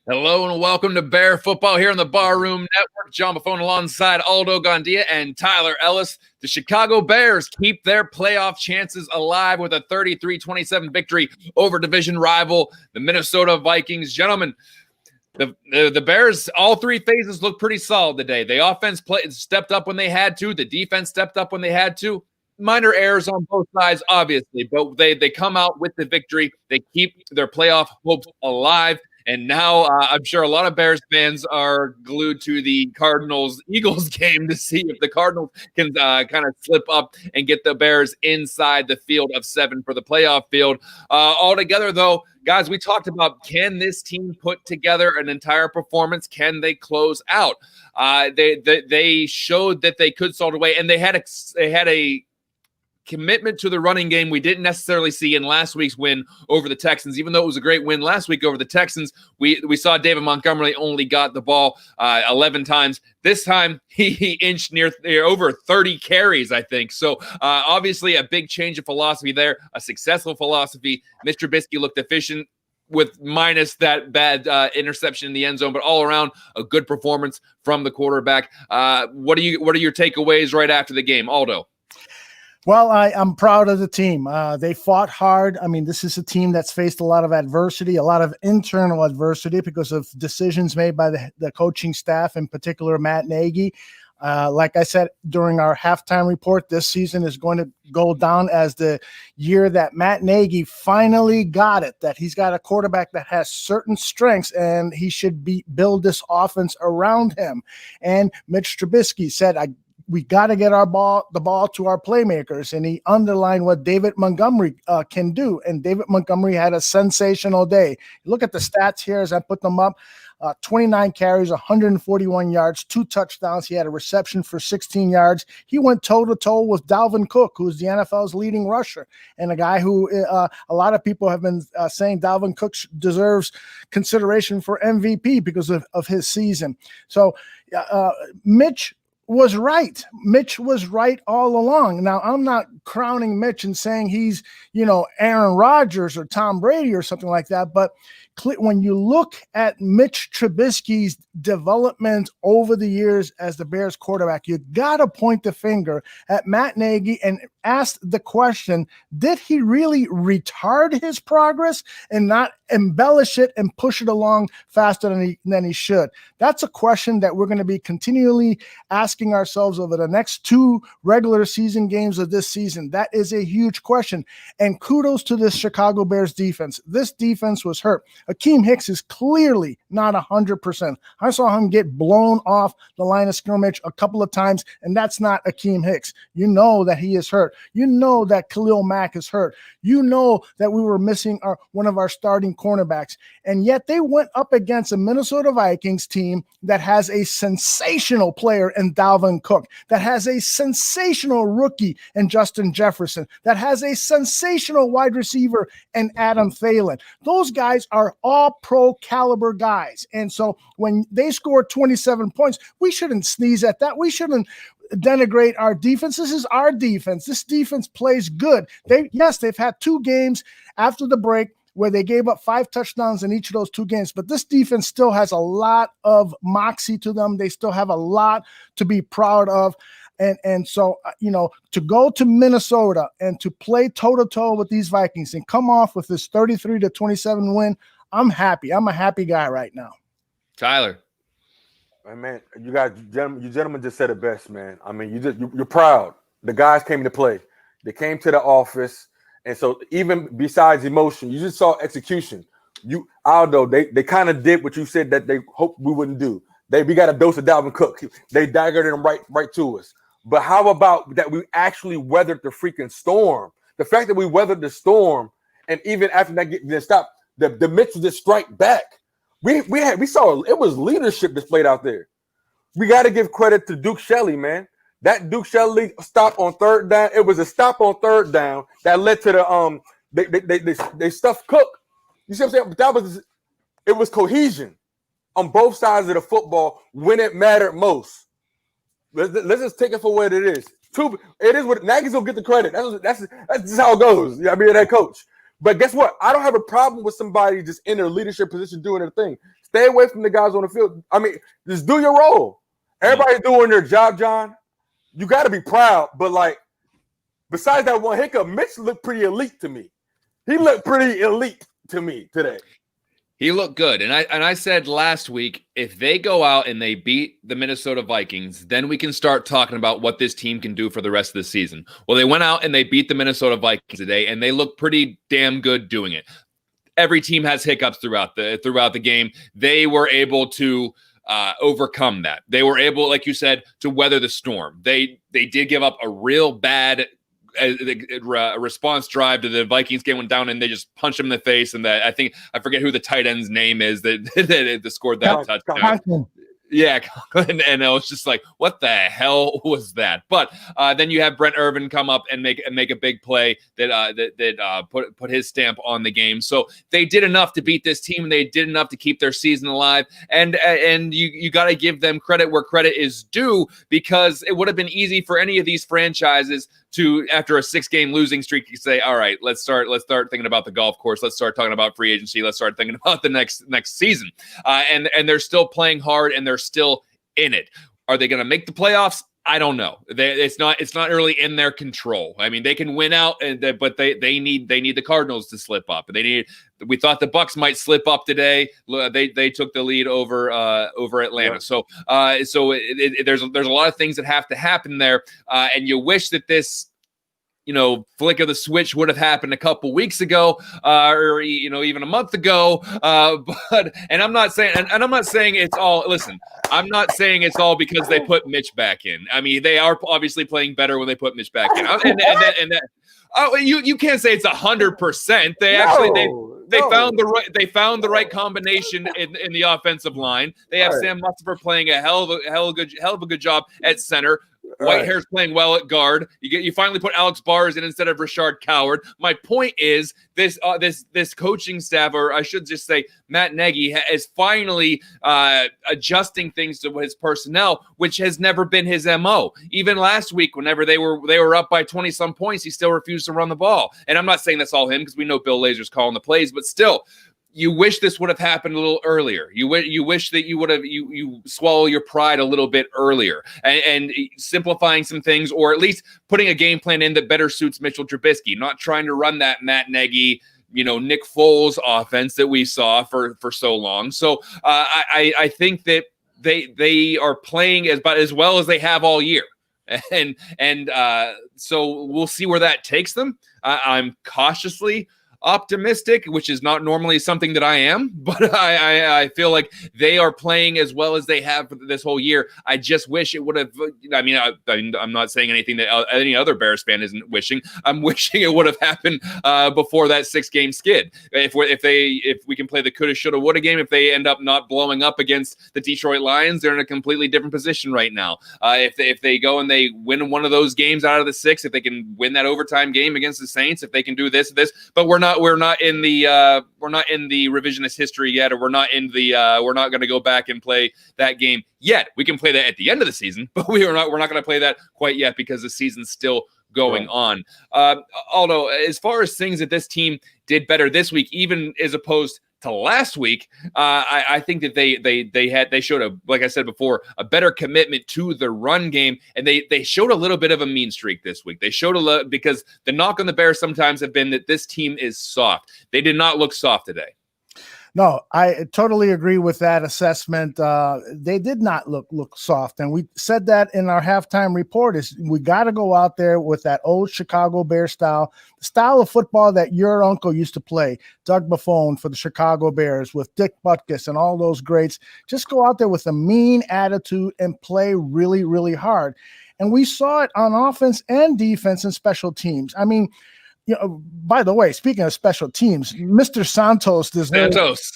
Hello and welcome to Bear Football here on the Barroom Network. John Buffone alongside Aldo Gandia and Tyler Ellis. The Chicago Bears keep their playoff chances alive with a 33-27 victory over division rival, the Minnesota Vikings. Gentlemen, the Bears, all three phases look pretty solid today. The offense stepped up when they had to. The defense stepped up when they had to. Minor errors on both sides, obviously, but they come out with the victory. They keep their playoff hopes alive. And now I'm sure a lot of Bears fans are glued to the Cardinals-Eagles game to see if the Cardinals can kind of slip up and get the Bears inside the field of 7 for the playoff field. Altogether, though, guys, we talked about, can this team put together an entire performance? Can they close out? They showed that they could salt away, and they had a commitment to the running game we didn't necessarily see in last week's win over the Texans. Even though it was a great win last week over the Texans, we saw David Montgomery only got the ball 11 times. This time, he inched near over 30 carries, I think. So obviously a big change of philosophy there, a successful philosophy. Mr. Trubisky looked efficient with minus that bad interception in the end zone, but all around a good performance from the quarterback. What are your takeaways right after the game, Aldo? Well, I'm proud of the team. They fought hard. I mean, this is a team that's faced a lot of adversity, a lot of internal adversity because of decisions made by the coaching staff, in particular Matt Nagy. Like I said during our halftime report, this season is going to go down as the year that Matt Nagy finally got it, that he's got a quarterback that has certain strengths and he should build this offense around him. And Mitch Trubisky said, we got to get the ball to our playmakers. And he underlined what David Montgomery can do. And David Montgomery had a sensational day. Look at the stats here as I put them up. 29 carries, 141 yards, 2 touchdowns. He had a reception for 16 yards. He went toe-to-toe with Dalvin Cook, who's the NFL's leading rusher, and a guy who a lot of people have been saying Dalvin Cook deserves consideration for MVP because of his season. So Mitch was right. Mitch was right all along. Now, I'm not crowning Mitch and saying he's, Aaron Rodgers or Tom Brady or something like that, but when you look at Mitch Trubisky's development over the years as the Bears quarterback, you got to point the finger at Matt Nagy and ask the question, did he really retard his progress and not embellish it and push it along faster than he should? That's a question that we're going to be continually asking ourselves over the next 2 regular season games of this season. That is a huge question. And kudos to this Chicago Bears defense. This defense was hurt. Akeem Hicks is clearly not 100%. I saw him get blown off the line of scrimmage a couple of times, and that's not Akeem Hicks. You know that he is hurt. You know that Khalil Mack is hurt. You know that we were missing one of our starting cornerbacks. And yet they went up against a Minnesota Vikings team that has a sensational player in Dalvin Cook, that has a sensational rookie in Justin Jefferson, that has a sensational wide receiver in Adam Thielen. Those guys are all pro caliber guys. And so when they score 27 points, we shouldn't sneeze at that. We shouldn't denigrate our defense. This is our defense. This defense plays good. They've had 2 games after the break where they gave up 5 touchdowns in each of those 2 games, but this defense still has a lot of moxie to them. They still have a lot to be proud of. And so, to go to Minnesota and to play toe-to-toe with these Vikings and come off with this 33-27 win, I'm happy. I'm a happy guy right now. Tyler. Man, you gentlemen just said it best, man. I mean, you're proud. The guys came to play. They came to the office. And so even besides emotion, you just saw execution. Aldo, they kind of did what you said that they hoped we wouldn't do. We got a dose of Dalvin Cook. They daggered him right to us. But how about that we actually weathered the freaking storm? The fact that we weathered the storm, and even after that getting stopped, the Mitchell just strike back. We saw it was leadership displayed out there. We got to give credit to Duke Shelley, man. That Duke Shelley stop on 3rd down. It was a stop on 3rd down that led to the they stuffed Cook. You see what I'm saying? It was cohesion on both sides of the football when it mattered most. Let's just take it for what it is. It is what Nagy's gonna get the credit. That's just how it goes. I mean, that coach. But guess what? I don't have a problem with somebody just in their leadership position doing their thing. Stay away from the guys on the field. I mean, just do your role. Everybody's doing their job, John. You got to be proud. But, like, besides that one hiccup, Mitch looked pretty elite to me. He looked pretty elite to me today. He looked good. And I said last week, if they go out and they beat the Minnesota Vikings, then we can start talking about what this team can do for the rest of the season. Well, they went out and they beat the Minnesota Vikings today, and they look pretty damn good doing it. Every team has hiccups throughout the game. They were able to overcome that. They were able, like you said, to weather the storm. They did give up a real bad a response drive to the Vikings game, went down and they just punched him in the face. And that I forget who the tight end's name is that scored that touchdown. Yeah, and I was just like, what the hell was that? But then you have Brent Irvin come up and make a big play that put his stamp on the game. So they did enough to beat this team, and they did enough to keep their season alive. And you got to give them credit where credit is due, because it would have been easy for any of these franchises to, after a 6-game losing streak, you say, all right, let's start thinking about the golf course. Let's start talking about free agency. Let's start thinking about the next season. And they're still playing hard, and they're still in it. Are they going to make the playoffs? I don't know. It's not really in their control. I mean, they can win out, but they need the Cardinals to slip up. We thought the Bucs might slip up today. They took the lead over Atlanta. Yeah. So there's a lot of things that have to happen there, and you wish that this, flick of the switch would have happened a couple weeks ago, or even a month ago. But I'm not saying it's all. Listen, I'm not saying it's all because they put Mitch back in. I mean, they are obviously playing better when they put Mitch back in. You can't say it's 100%. They found the right combination in the offensive line. They have Sam Mustipher playing a hell of a good job at center. Whitehair's playing well at guard. You finally put Alex Bars in instead of Rashard Coward. My point is this coaching staff, or I should just say Matt Nagy, is finally adjusting things to his personnel, which has never been his MO. Even last week, whenever they were up by 20-some points, he still refused to run the ball. And I'm not saying that's all him, because we know Bill Lazor's calling the plays, but still, you wish this would have happened a little earlier. You wish that you would have you swallow your pride a little bit earlier, and simplifying some things, or at least putting a game plan in that better suits Mitchell Trubisky, not trying to run that Matt Nagy, Nick Foles offense that we saw for so long. So I think that they are playing as well as they have all year. And so we'll see where that takes them. I'm cautiously optimistic, which is not normally something that I am, but I feel like they are playing as well as they have this whole year. I just wish it would have. I mean, I'm not saying anything that any other Bears fan isn't wishing. I'm wishing it would have happened before that 6-game skid. If we can play the coulda, shoulda, woulda game, if they end up not blowing up against the Detroit Lions, they're in a completely different position right now. If they go and they win one of those games out of the 6, if they can win that overtime game against the Saints, if they can do this, but we're not in the revisionist history yet, or we're not going to go back and play that game yet. We can play that at the end of the season, but we're not going to play that quite yet, because the season's still going on. Although, as far as things that this team did better this week, even as opposed to last week, I think that they showed like I said before, a better commitment to the run game, and they showed a little bit of a mean streak this week. They showed a lot, because the knock on the Bears sometimes have been that this team is soft. They did not look soft today. No, I totally agree with that assessment. They did not look soft, and we said that in our halftime report. Is we got to go out there with that old Chicago Bear style of football that your uncle used to play, Doug Buffone for the Chicago Bears, with Dick Butkus and all those greats. Just go out there with a mean attitude and play really, really hard. And we saw it on offense and defense and special teams. I mean, by the way, speaking of special teams, Mr. Santos deserves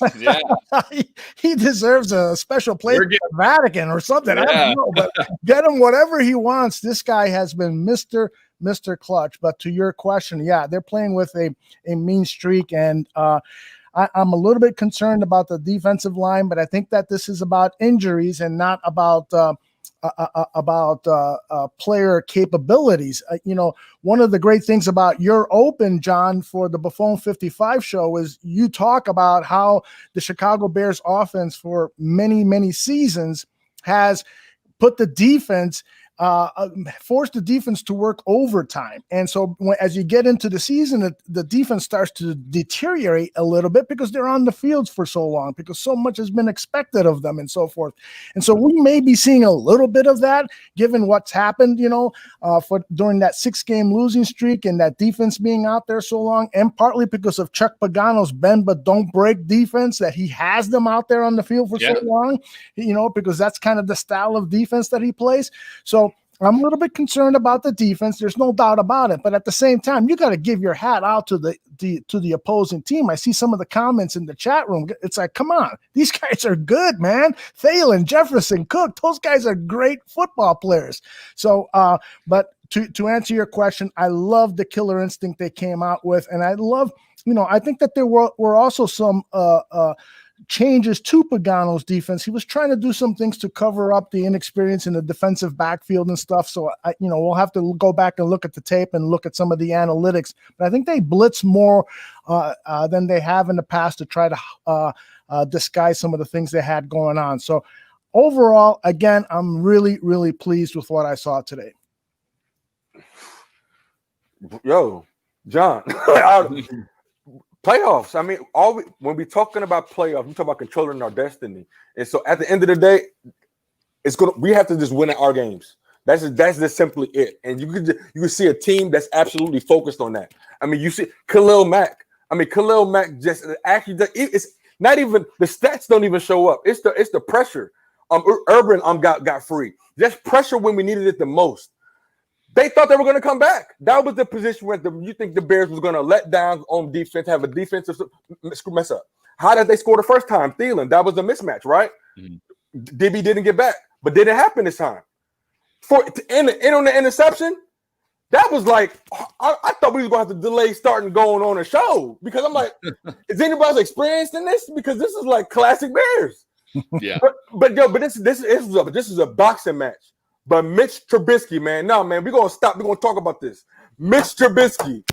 he deserves a special place at the Vatican or something. Yeah. I don't know, but get him whatever he wants. This guy has been Mr. Clutch. But to your question, they're playing with a mean streak, and I'm a little bit concerned about the defensive line, but I think that this is about injuries and not about player capabilities. One of the great things about your open, John, for the Buffon 55 show is you talk about how the Chicago Bears offense for many, many seasons has put the defense, forced the defense to work overtime. And so as you get into the season, the defense starts to deteriorate a little bit because they're on the fields for so long, because so much has been expected of them and so forth. And so we may be seeing a little bit of that given what's happened, during that 6-game losing streak and that defense being out there so long, and partly because of Chuck Pagano's bend but don't break defense, that he has them out there on the field for so long, because that's kind of the style of defense that he plays. So I'm a little bit concerned about the defense. There's no doubt about it. But at the same time, you got to give your hat out to the opposing team. I see some of the comments in the chat room. It's like, come on, these guys are good, man. Thielen, Jefferson, Cook, those guys are great football players. So, but to answer your question, I love the killer instinct they came out with. And I love, I think that there were also some changes to Pagano's defense. He was trying to do some things to cover up the inexperience in the defensive backfield and stuff. So, we'll have to go back and look at the tape and look at some of the analytics. But I think they blitz more than they have in the past to try to disguise some of the things they had going on. So overall, again, I'm really, really pleased with what I saw today. Yo, John, playoffs. I mean, when we're talking about playoffs, we talk about controlling our destiny. And so at the end of the day, we have to just win at our games. That's just simply it. And you can see a team that's absolutely focused on that. I mean, you see Khalil Mack. Just actually, it's not even the stats don't even show up. It's the pressure. Urban got free. Just pressure when we needed it the most. They thought they were going to come back. That was the position where you think the Bears was going to let down on defense, have a defensive mess up. How did they score the first time? Thielen, that was a mismatch, right? Mm-hmm. DB didn't get back, but didn't happen this time. And on the interception, that was like, I thought we were going to have to delay starting going on a show, because I'm like, is anybody else experienced in this? Because this is like classic Bears. Yeah. But this is a boxing match. But Mitch Trubisky, man, we're going to stop. We're going to talk about this. Mitch Trubisky.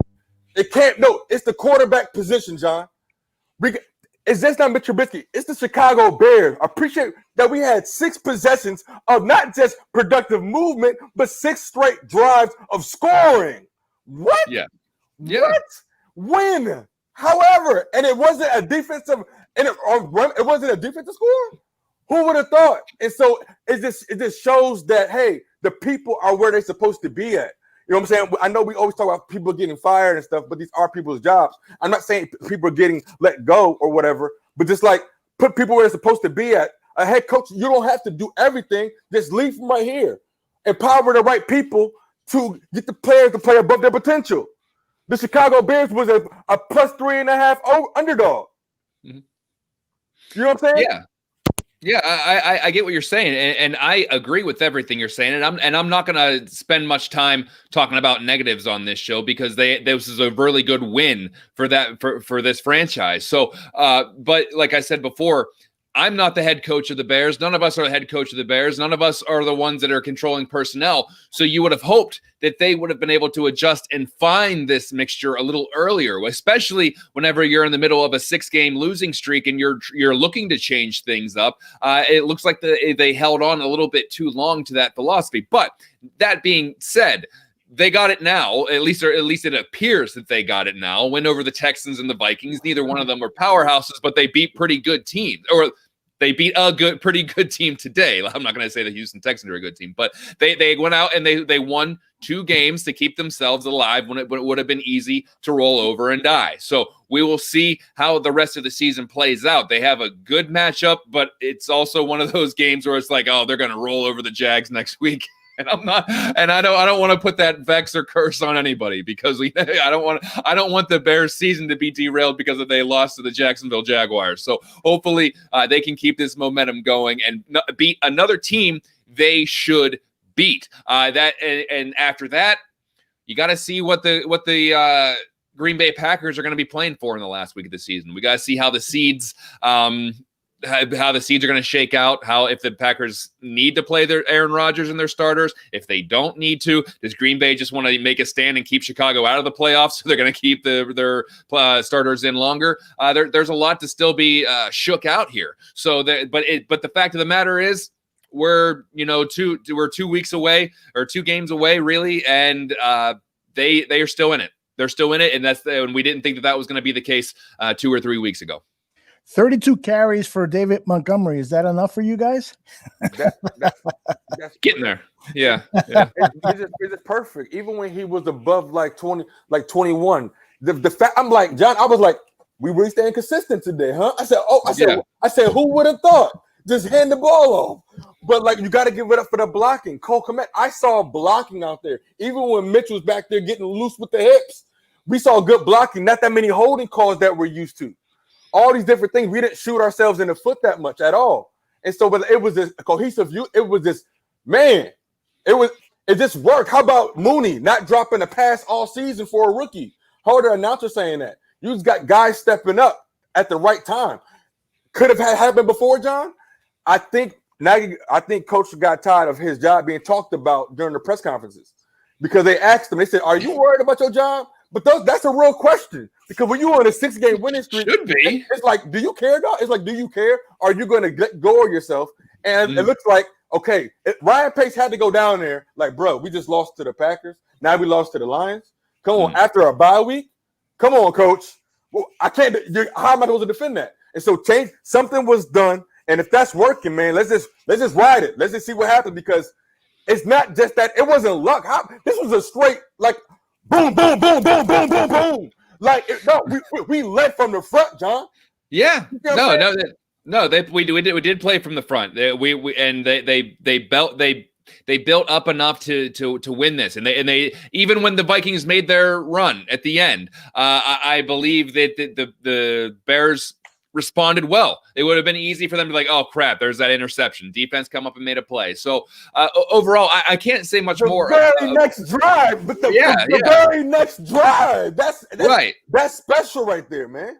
It's the quarterback position, John. It's just not Mitch Trubisky. It's the Chicago Bears. I appreciate that we had 6 possessions of not just productive movement, but 6 straight drives of scoring. What? Yeah. What? When? However, and it wasn't a defensive score? Who would have thought? And so it just shows that, hey, the people are where they're supposed to be at. You know what I'm saying? I know we always talk about people getting fired and stuff, but these are people's jobs. I'm not saying people are getting let go or whatever, but just like put people where they're supposed to be at. A head coach, you don't have to do everything. Just leave from right here. Empower the right people to get the players to play above their potential. The Chicago Bears was a +3.5 underdog. Mm-hmm. You know what I'm saying? Yeah. Yeah, I get what you're saying, and I agree with everything you're saying, and I'm not going to spend much time talking about negatives on this show, because this is a really good win for this franchise. So, but like I said before, I'm not the head coach of the Bears. None of us are the head coach of the Bears. None of us are the ones that are controlling personnel. So you would have hoped that they would have been able to adjust and find this mixture a little earlier, especially whenever you're in the middle of a 6-game losing streak and you're looking to change things up. It looks like they held on a little bit too long to that philosophy. But that being said, they got it now, at least it appears that they got it now. Win over the Texans and the Vikings. Neither one of them were powerhouses, but they beat pretty good teams, or they beat a pretty good team today. I'm not going to say the Houston Texans are a good team, but they went out and they won 2 games to keep themselves alive when it would have been easy to roll over and die. So we will see how the rest of the season plays out. They have a good matchup, but it's also one of those games where it's like, oh, they're going to roll over the Jags next week. And I don't want to put that vex or curse on anybody, because I don't want the Bears season to be derailed because they lost to the Jacksonville Jaguars. So hopefully they can keep this momentum going and beat another team they should beat. And after that, you got to see what the Green Bay Packers are going to be playing for in the last week of the season. We got to see how the seeds how the seeds are going to shake out, how if the Packers need to play their Aaron Rodgers and their starters, if they don't need to, does Green Bay just want to make a stand and keep Chicago out of the playoffs? So they're going to keep their starters in longer. There's a lot to still be shook out here. So but the fact of the matter is, we're 2 weeks away, or 2 games away, really, and they are still in it. They're still in it, and we didn't think that was going to be the case 2 or 3 weeks ago. 32 carries for David Montgomery. Is that enough for you guys? That's getting there. Yeah. It's perfect. Even when he was above like 20, like 21, the fact, I'm like, John, I was like, we really staying consistent today, huh? I said, who would have thought? Just hand the ball off. But like, you got to give it up for the blocking. Cole Kmet, I saw blocking out there. Even when Mitch was back there getting loose with the hips, we saw good blocking. Not that many holding calls that we're used to. All these different things. We didn't shoot ourselves in the foot that much at all. And so, but it was this cohesive view. It was this, man, it just worked. How about Mooney not dropping a pass all season for a rookie? How are the announcers saying that? You just got guys stepping up at the right time. Could have happened before, John. I think Coach got tired of his job being talked about during the press conferences, because they asked him, they said, are you worried about your job? But that's a real question, because when you're on a 6-game winning streak, should be. It's like, do you care, dog? It's like, do you care? Are you going to let go of yourself? And it looks like, okay, Ryan Pace had to go down there like, bro, we just lost to the Packers. Now we lost to the Lions. Come on, after a bye week. Come on, coach. Well, I can't. How am I supposed to defend that? And so something was done. And if that's working, man, let's just ride it. Let's just see what happens, because it's not just that. It wasn't luck. This was a straight, like, boom, boom, boom, boom, boom, boom, boom. Like, we led from the front, John. Yeah. We did play from the front. They built up enough to win this, and they even when the Vikings made their run at the end, I believe that the Bears responded well. It would have been easy for them to be like, oh crap, there's that interception. Defense come up and made a play. So overall, I can't say much more. Very next drive, but the very next drive. That's right. That's special right there, man.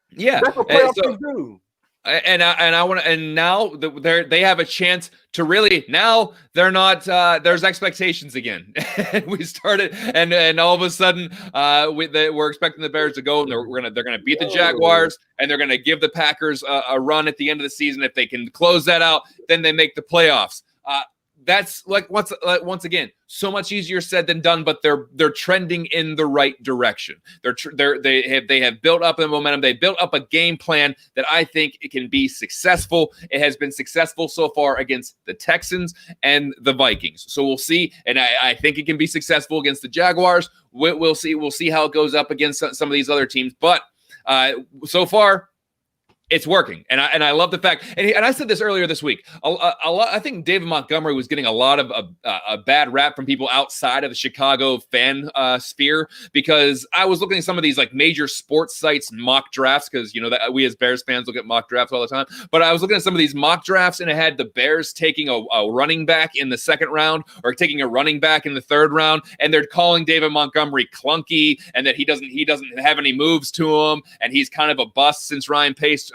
Yeah, that's what playoffs can do. And I want to, and now they have a chance to really, now they're not, there's expectations again. We started, and all of a sudden we're expecting the Bears to go, and they're gonna beat the Jaguars, and they're gonna give the Packers a run at the end of the season. If they can close that out, then they make the playoffs. That's like once again, so much easier said than done, but they're trending in the right direction. They have built up the momentum. They built up a game plan that I think it can be successful. It has been successful so far against the Texans and the Vikings. So we'll see, and I think it can be successful against the Jaguars. We'll see. We'll see how it goes up against some of these other teams, but so far, it's working, and I love the fact. And I said this earlier this week. I think David Montgomery was getting a lot of a bad rap from people outside of the Chicago fan sphere, because I was looking at some of these like major sports sites mock drafts, because that we as Bears fans look at mock drafts all the time. But I was looking at some of these mock drafts, and it had the Bears taking a running back in the second round, or taking a running back in the third round, and they're calling David Montgomery clunky, and that he doesn't have any moves to him, and he's kind of a bust since Ryan Pace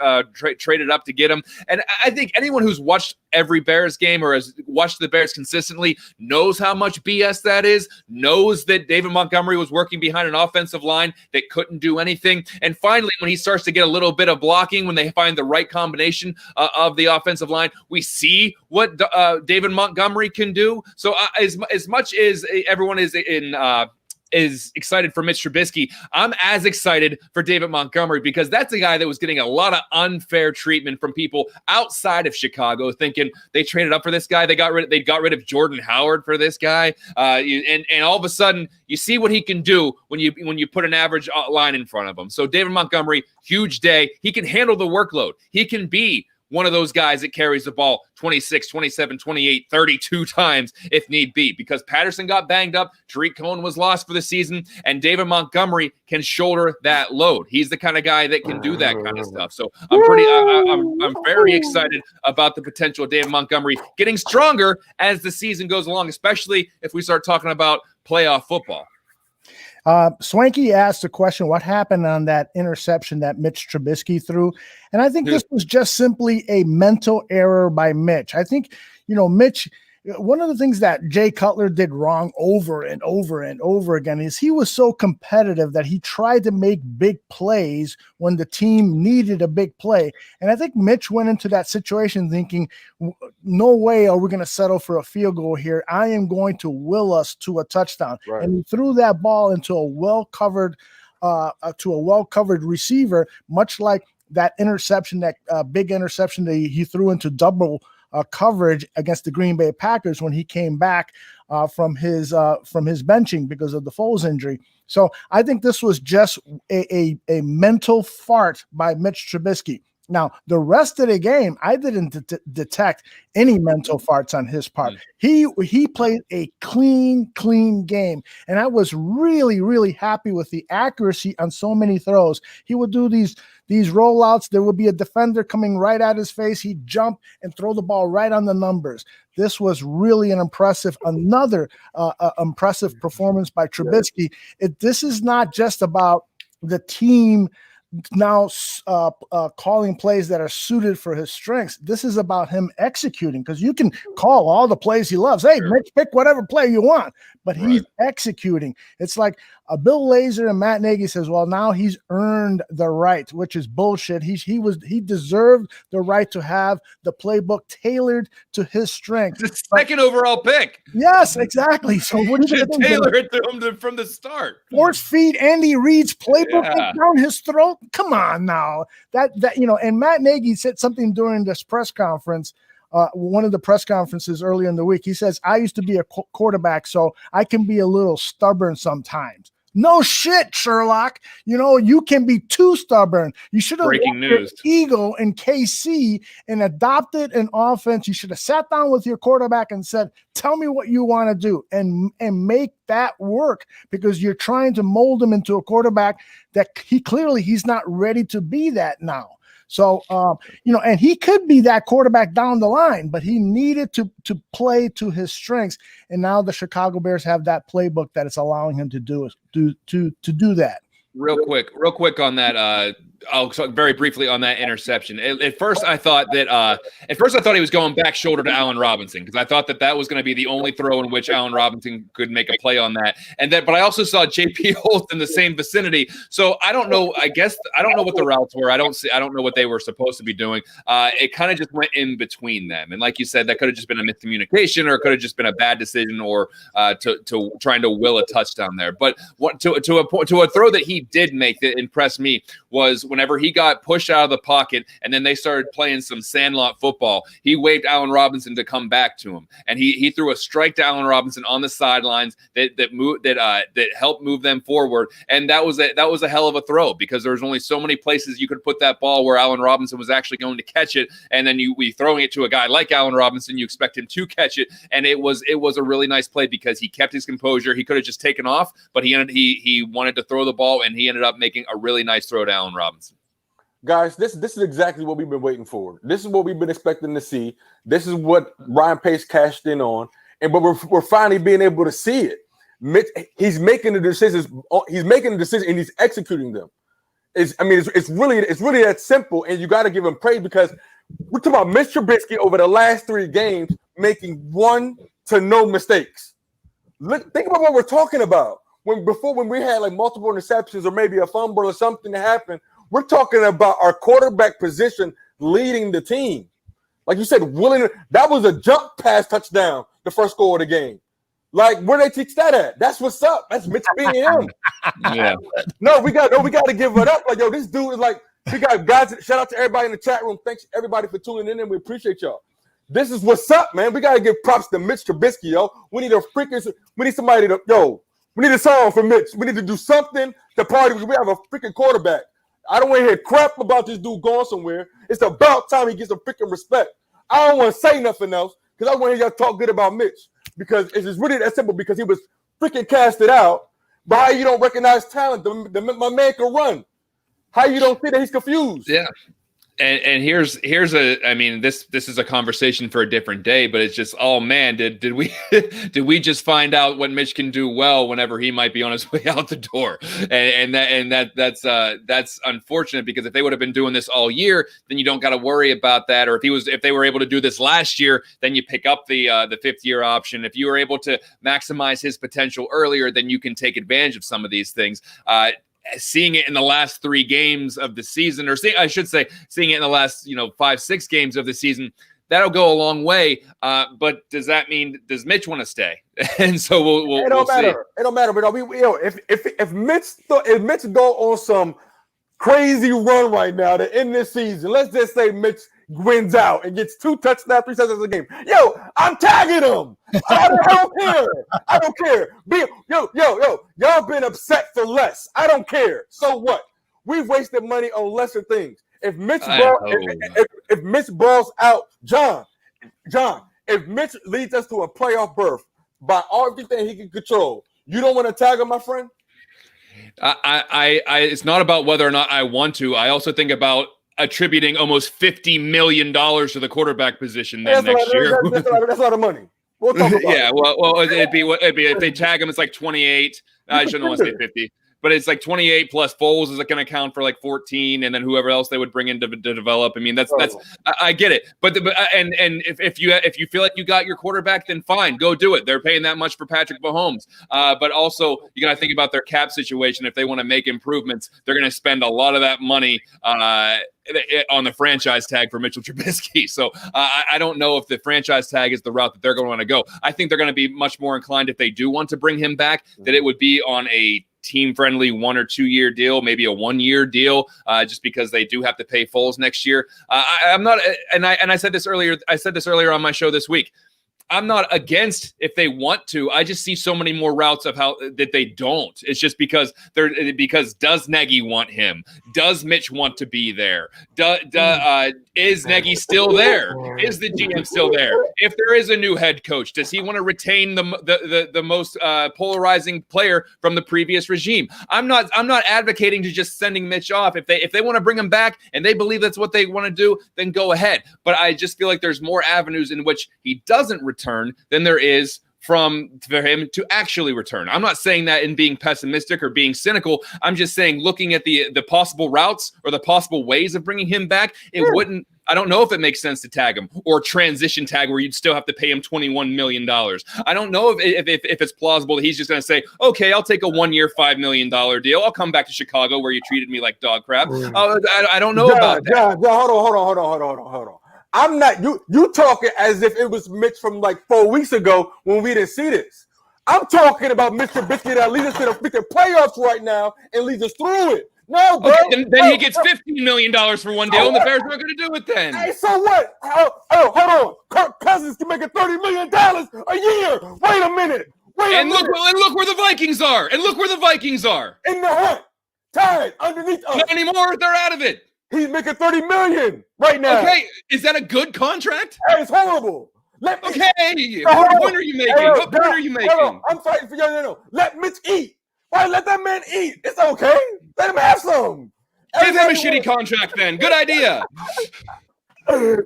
traded up to get him. And I think anyone who's watched every Bears game or has watched the Bears consistently knows how much BS that is, knows that David Montgomery was working behind an offensive line that couldn't do anything. And finally, when he starts to get a little bit of blocking, when they find the right combination of the offensive line, we see what David Montgomery can do. So as much as everyone is excited for Mitch Trubisky, I'm as excited for David Montgomery, because that's a guy that was getting a lot of unfair treatment from people outside of Chicago, thinking they traded up for this guy. They got rid of Jordan Howard for this guy, and all of a sudden you see what he can do when you put an average line in front of him. So David Montgomery, huge day. He can handle the workload. He can be one of those guys that carries the ball 26, 27, 28, 32 times if need be, because Patterson got banged up, Tariq Cohen was lost for the season, and David Montgomery can shoulder that load. He's the kind of guy that can do that kind of stuff. So I'm very excited about the potential of David Montgomery getting stronger as the season goes along, especially if we start talking about playoff football. Swanky asked the question, what happened on that interception that Mitch Trubisky threw? And I think this was just simply a mental error by Mitch. I think, Mitch, one of the things that Jay Cutler did wrong over and over and over again is he was so competitive that he tried to make big plays when the team needed a big play. And I think Mitch went into that situation thinking, no way are we going to settle for a field goal here. I am going to will us to a touchdown. Right. And he threw that ball into a well-covered receiver, much like that interception, that big interception that he threw into double coverage against the Green Bay Packers when he came back from his benching because of the Foles injury. So I think this was just a mental fart by Mitch Trubisky. Now, the rest of the game, I didn't detect any mental farts on his part. He played a clean game, and I was really, really happy with the accuracy on so many throws. He would do these rollouts. There would be a defender coming right at his face. He'd jump and throw the ball right on the numbers. This was really another impressive performance by Trubisky. This is not just about the team now calling plays that are suited for his strengths. This is about him executing, because you can call all the plays he loves. Hey, Mitch, pick whatever play you want, but he's executing. It's like Bill Lazor and Matt Nagy says, well, now he's earned the right, which is bullshit. He deserved the right to have the playbook tailored to his strengths. The second overall pick. Yes, exactly. So what are you going to tailor it to him from the start? Force feed Andy Reid's playbook down his throat? Come on now. And Matt Nagy said something during this press conference, one of the press conferences earlier in the week. He says, I used to be a quarterback, so I can be a little stubborn sometimes. No shit, Sherlock. You can be too stubborn. You should have breaking news ego in KC and adopted an offense. You should have sat down with your quarterback and said, tell me what you want to do and make that work, because you're trying to mold him into a quarterback that he's not ready to be that now. So, and he could be that quarterback down the line, but he needed to play to his strengths. And now the Chicago Bears have that playbook that is allowing him to do that. Real quick on that. I'll talk very briefly on that interception. At first, I thought he was going back shoulder to Allen Robinson, because I thought that was going to be the only throw in which Allen Robinson could make a play on that. But I also saw J.P. Holt in the same vicinity. So I don't know. I guess I don't know what the routes were. I don't know what they were supposed to be doing. It kind of just went in between them. And like you said, that could have just been a miscommunication, or it could have just been a bad decision, or to trying to will a touchdown there. But to a throw that he did make that impressed me was whenever he got pushed out of the pocket and then they started playing some sandlot football, he waved Allen Robinson to come back to him, and he threw a strike to Allen Robinson on the sidelines that helped move them forward. And that was a hell of a throw, because there was only so many places you could put that ball where Allen Robinson was actually going to catch it, and then we throwing it to a guy like Allen Robinson, you expect him to catch it, and it was a really nice play because he kept his composure. He could have just taken off, but he wanted to throw the ball, and he ended up making a really nice throw to Allen Robinson. Guys, this is exactly what we've been waiting for. This is what we've been expecting to see. This is what Ryan Pace cashed in on, but we're finally being able to see it. Mitch, he's making the decisions. He's making the decisions, and he's executing them. It's really that simple, and you got to give him praise, because we're talking about Mitch Trubisky over the last 3 games making 1 to no mistakes. Think about what we're talking about. When we had like multiple interceptions or maybe a fumble or something that happened. We're talking about our quarterback position leading the team. Like you said, that was a jump pass touchdown, the first goal of the game. Like, where they teach that at? That's what's up. That's Mitch being him. Yeah. No, we got to give it up. Like, yo, this dude is like, we got guys. Shout out to everybody in the chat room. Thanks everybody for tuning in, and we appreciate y'all. This is what's up, man. We got to give props to Mitch Trubisky, yo. We need somebody to, we need a song for Mitch. We need to do something to party because we have a freaking quarterback. I don't want to hear crap about this dude going somewhere. It's about time he gets some freaking respect. I don't want to say nothing else because I want to hear y'all talk good about Mitch, because it's just really that simple, because he was freaking casted out. But how you don't recognize talent? My man can run. How you don't see that he's confused? Yeah. And here's I mean, this is a conversation for a different day, but it's just, oh man, did we did we just find out what Mitch can do well whenever he might be on his way out the door? And that's unfortunate, because if they would have been doing this all year, then you don't got to worry about that. Or if they were able to do this last year, then you pick up the fifth year option. If you were able to maximize his potential earlier, then you can take advantage of some of these things. Seeing it in the last 3 games of the season, or seeing it in the last 5-6 games of the season, that'll go a long way. But does that mean, does Mitch want to stay? And so we'll matter. See. It don't matter. But if Mitch go on some crazy run right now to end this season, let's just say Mitch wins out and gets 2 touchdowns, 3 touchdowns a game. Yo, I'm tagging him. I don't care. I don't care. Y'all been upset for less. I don't care. So what? We've wasted money on lesser things. If Mitch balls out, John, if Mitch leads us to a playoff berth by everything he can control, you don't want to tag him, my friend? It's not about whether or not I want to. I also think about attributing almost $50 million to the quarterback position next year. That's a lot of money. We'll talk about it. Well, it'd be if they tag him, it's like 28. I shouldn't want to say 50, but it's like 28 plus Foles is going to count for like 14, and then whoever else they would bring in to develop. I mean, that's I get it, but if you feel like you got your quarterback, then fine, go do it. They're paying that much for Patrick Mahomes, but also you got to think about their cap situation. If they want to make improvements, they're going to spend a lot of that money on the franchise tag for Mitchell Trubisky. So I don't know if the franchise tag is the route that they're going to want to go. I think they're going to be much more inclined, if they do want to bring him back, that it would be on a team-friendly 1 or 2 year deal, maybe a 1 year deal, just because they do have to pay Foles next year. I'm not, and I said this earlier. I said this earlier on my show this week. I'm not against if they want to. I just see so many more routes of how that they don't. It's just because does Nagy want him? Does Mitch want to be there? Is Nagy still there? Is the GM still there? If there is a new head coach, does he want to retain the most polarizing player from the previous regime? I'm not advocating to just sending Mitch off. If they want to bring him back and they believe that's what they want to do, then go ahead. But I just feel like there's more avenues in which he doesn't return than there is for him to actually return. I'm not saying that in being pessimistic or being cynical. I'm just saying, looking at the possible routes or the possible ways of bringing him back, I don't know if it makes sense to tag him or transition tag where you'd still have to pay him $21 million. I don't know if it's plausible that he's just going to say, okay, I'll take a 1 year, $5 million deal. I'll come back to Chicago where you treated me like dog crap. I don't know about that. Hold on. I'm not you talking as if it was Mitch from like 4 weeks ago when we didn't see this. I'm talking about Mr. Trubisky that leads us to the freaking playoffs right now and leads us through it. No, bro. Okay, then he gets $15 million for one deal, and the Bears aren't going to do it then. Hey, so what? Hold on. Kirk Cousins can make $30 million a year. Wait a minute. Look where the Vikings are. In the hunt. Tied underneath us. Not anymore. They're out of it. He's making $30 million right now. Okay, is that a good contract? Hey, it's horrible. What point are you making? I'm fighting for you. No. Let Mitch eat. Why let that man eat? It's okay. Let him have some. Give him a shitty contract then. Good idea.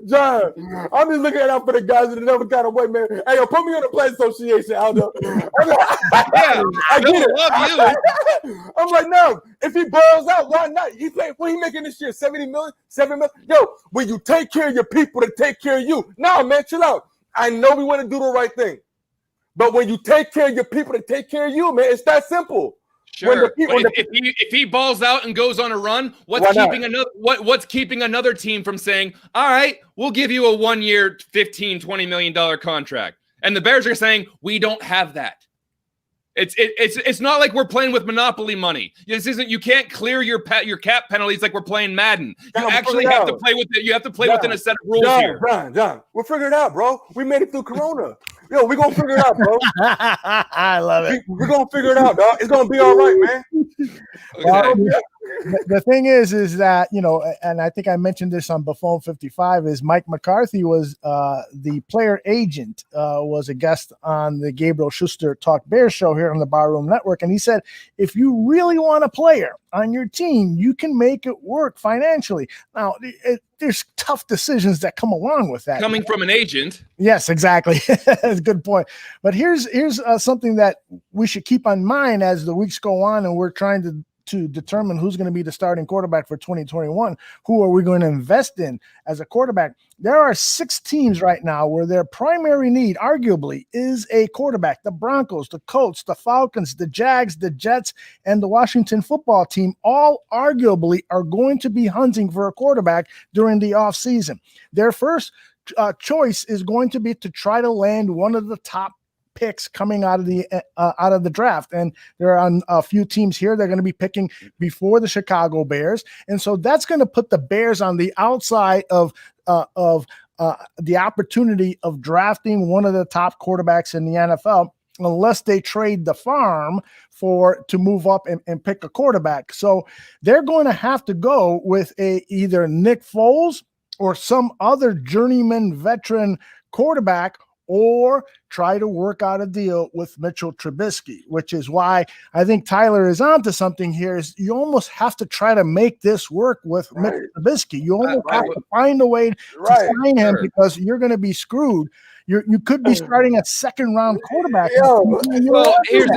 John, I'm just looking out for the guys in another kind of way, man. Hey, put me on the Players Association, Aldo. I get it. Love you. I'm like, no. If he balls out, why not? What he making this year? 70 million? 7 million? Yo, when you take care of your people to take care of you. No, man, chill out. I know we want to do the right thing. But when you take care of your people to take care of you, man, it's that simple. Sure. If he balls out and goes on a run, what's keeping another team from saying, all right, we'll give you a 1 year, $15-20 million contract? And the Bears are saying, we don't have that. It's not like we're playing with monopoly money. You can't clear your cap penalties like we're playing Madden. You actually have to play with it. You have to play within a set of rules here. John, we'll figure it out, bro. We made it through Corona. Yo, we're going to figure it out, bro. I love it. We're going to figure it out, dog. It's going to be all right, man. Okay. The thing is that, and I think I mentioned this on Buffon 55, is Mike McCarthy was the player agent, was a guest on the Gabriel Schuster Talk Bears show here on the Barroom Network. And he said, if you really want a player on your team, you can make it work financially. Now, there's tough decisions that come along with that. Coming from an agent. Yes, exactly. That's a good point. But here's something that we should keep in mind as the weeks go on and we're trying to determine who's going to be the starting quarterback for 2021. Who are we going to invest in as a quarterback? There are 6 teams right now where their primary need, arguably, is a quarterback. The Broncos, the Colts, the Falcons, the Jags, the Jets, and the Washington football team all arguably are going to be hunting for a quarterback during the offseason. Their first choice is going to be to try to land one of the top picks coming out of the draft, and there are a few teams here that are going to be picking before the Chicago Bears, and so that's going to put the Bears on the outside of the opportunity of drafting one of the top quarterbacks in the NFL, unless they trade the farm to move up and pick a quarterback. So they're going to have to go with either Nick Foles or some other journeyman veteran quarterback, or try to work out a deal with Mitchell Trubisky, which is why I think Tyler is onto something here. Is you almost have to try to make this work with Mitchell Trubisky. You almost have to find a way to sign him, because you're going to be screwed. You could be starting a second-round quarterback. Well, here's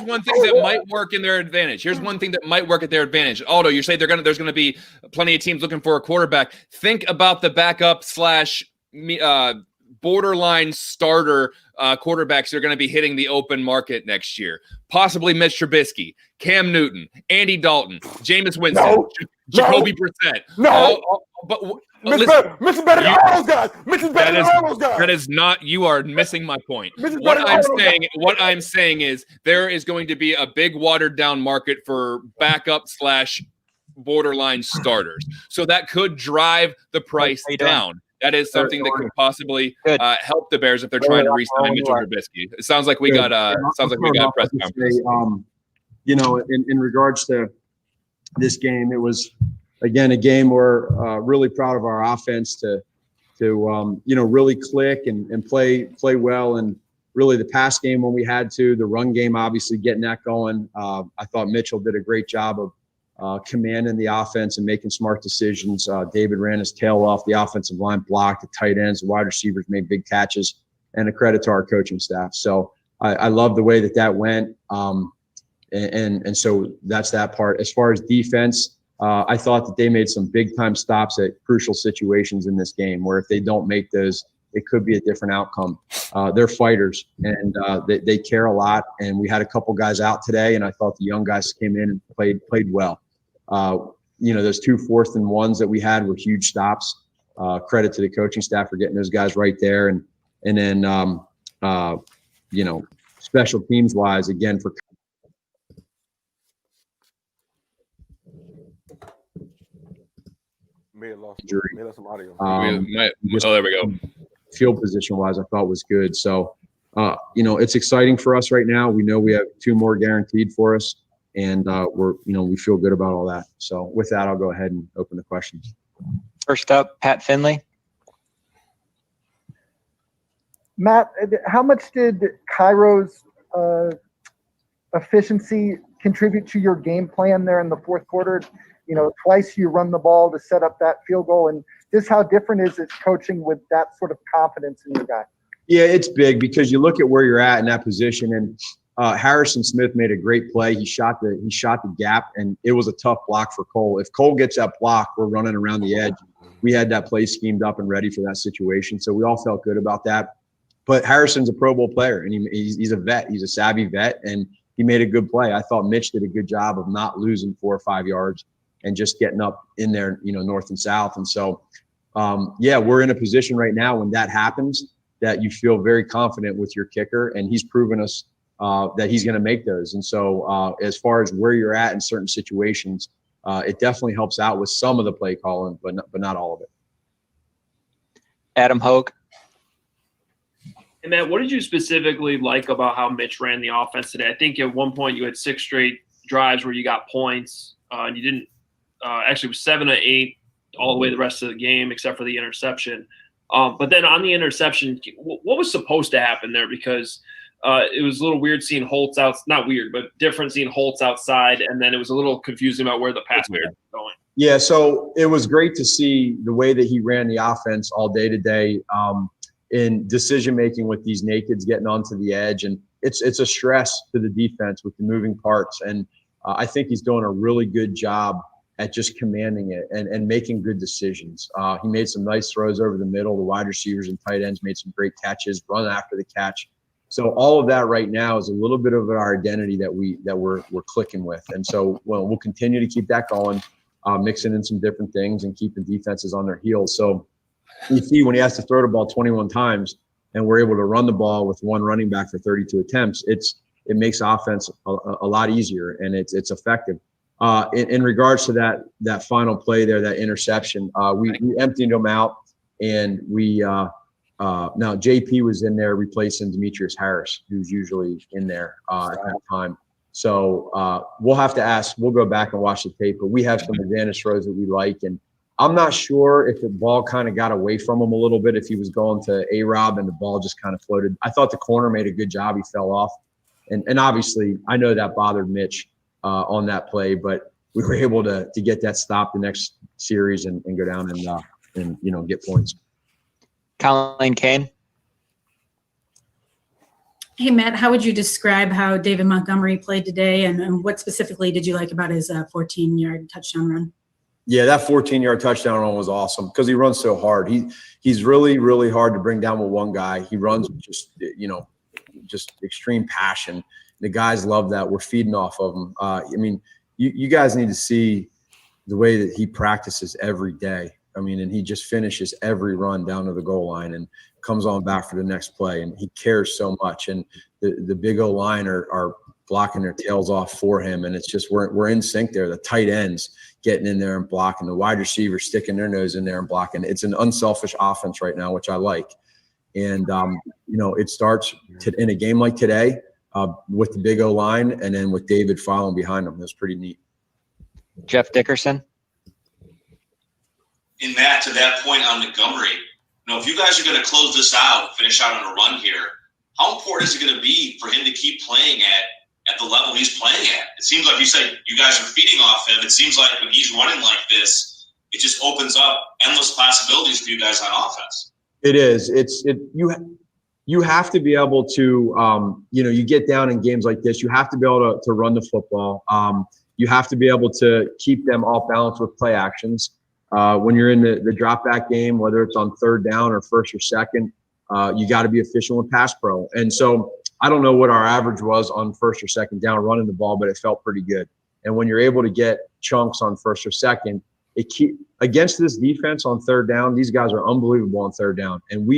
one thing that might work in their advantage. Here's one thing that might work at their advantage. Aldo, you say there's going to be plenty of teams looking for a quarterback. Think about the backup / borderline starter quarterbacks that are going to be hitting the open market next year. Possibly Mitch Trubisky, Cam Newton, Andy Dalton, Jameis Winston, Jacoby Brissett. Mitch is better than all those guys. Mitch is better than all those guys. That is not. You are missing my point. What I'm saying is there is going to be a big watered down market for backup / borderline starters. So that could drive the price down. That is something that could possibly help the Bears if they're trying to re-sign Mitchell Trubisky. It sounds like we got press conference. In regards to this game, it was again a game where really proud of our offense to really click and play well, and really the pass game when we had to, the run game obviously getting that going. I thought Mitchell did a great job of commanding the offense and making smart decisions. David ran his tail off. The offensive line blocked. The tight ends, the wide receivers made big catches, and a credit to our coaching staff. So I love the way that went. And so that's that part. As far as defense, I thought that they made some big time stops at crucial situations in this game, where if they don't make those, it could be a different outcome. They're fighters, and they care a lot. And we had a couple guys out today, and I thought the young guys came in and played well. Those 2 4th and 1s that we had were huge stops. Credit to the coaching staff for getting those guys right there. And then special teams wise, again, for some audio. There we go. Field position wise, I thought was good. So, it's exciting for us right now. We know we have 2 more guaranteed for us, and we feel good about all that. So with that, I'll go ahead and open the questions. First up, Pat Finley. Matt, how much did Cairo's efficiency contribute to your game plan there in the fourth quarter? Twice you run the ball to set up that field goal, and just how different is it coaching with that sort of confidence in your guy? Yeah, it's big because you look at where you're at in that position, and Harrison Smith made a great play. He shot the gap, and it was a tough block for Cole. If Cole gets that block, we're running around the edge. We had that play schemed up and ready for that situation, so we all felt good about that. But Harrison's a Pro Bowl player, and he's a vet. He's a savvy vet, and he made a good play. I thought Mitch did a good job of not losing 4 or 5 yards and just getting up in there, north and south. And so, we're in a position right now when that happens that you feel very confident with your kicker, and he's proven us that he's going to make those. And so as far as where you're at in certain situations, it definitely helps out with some of the play calling, but not all of it. Adam Hogue. And Matt, what did you specifically like about how Mitch ran the offense today? I think at one point you had 6 straight drives where you got points. And you didn't actually it was 7 of 8 all the way the rest of the game except for the interception. But then on the interception, what was supposed to happen there? Because it was a little weird seeing Holtz out, not weird, but different seeing Holtz outside, and then it was a little confusing about where the pass was going. Yeah, so it was great to see the way that he ran the offense all day today in decision-making with these nakeds getting onto the edge. And it's a stress to the defense with the moving parts. And I think he's doing a really good job at just commanding it and making good decisions. He made some nice throws over the middle. The wide receivers and tight ends made some great catches, run after the catch. So all of that right now is a little bit of our identity that we're clicking with. And so we'll continue to keep that going, mixing in some different things and keeping defenses on their heels. So you see when he has to throw the ball 21 times and we're able to run the ball with one running back for 32 attempts, it makes offense a lot easier and it's effective. In regards to that final play there, that interception, we emptied them out, and now JP was in there replacing Demetrius Harris, who's usually in there at that time. So we'll have to ask. We'll go back and watch the tape, but we have some advantage throws that we like, and I'm not sure if the ball kind of got away from him a little bit, if he was going to A-Rob and the ball just kind of floated. I thought the corner made a good job. He fell off, and obviously I know that bothered Mitch on that play, but we were able to get that stop the next series and go down and get points. Colleen Kane. Hey, Matt, how would you describe how David Montgomery played today, and what specifically did you like about his 14-yard touchdown run? Yeah, that 14-yard touchdown run was awesome because he runs so hard. He's really, really hard to bring down with one guy. He runs with just extreme passion. The guys love that. We're feeding off of him. I mean, you guys need to see the way that he practices every day. I mean, and he just finishes every run down to the goal line and comes on back for the next play. And he cares so much. And the big O-line are blocking their tails off for him. And it's just we're in sync there. The tight ends getting in there and blocking. The wide receivers sticking their nose in there and blocking. It's an unselfish offense right now, which I like. And, it starts in a game like today with the big O-line and then with David following behind him. That's pretty neat. Jeff Dickerson. And Matt, to that point on Montgomery, if you guys are going to close this out, finish out on a run here, how important is it going to be for him to keep playing at the level he's playing at? It seems like you said you guys are feeding off him. It seems like when he's running like this, it just opens up endless possibilities for you guys on offense. It is. You have to be able to, you get down in games like this, you have to be able to run the football. You have to be able to keep them off balance with play actions. When you're in the drop back game, whether it's on third down or first or second, you got to be efficient with pass pro. And so I don't know what our average was on first or second down running the ball, but it felt pretty good. And when you're able to get chunks on first or second, against this defense on third down, these guys are unbelievable on third down. And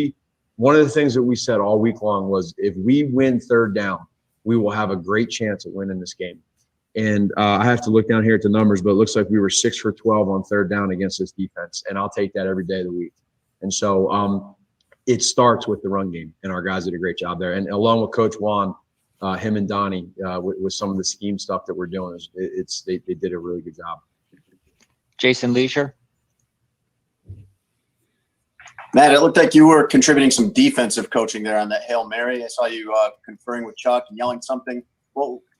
one of the things that we said all week long was if we win third down, we will have a great chance at winning this game. And I have to look down here at the numbers, but it looks like we were 6 for 12 on third down against this defense. And I'll take that every day of the week. And so it starts with the run game, and our guys did a great job there. And along with Coach Juan, him and Donnie, with some of the scheme stuff that we're doing, they did a really good job. Jason Leisure. Matt, it looked like you were contributing some defensive coaching there on that Hail Mary. I saw you conferring with Chuck and yelling something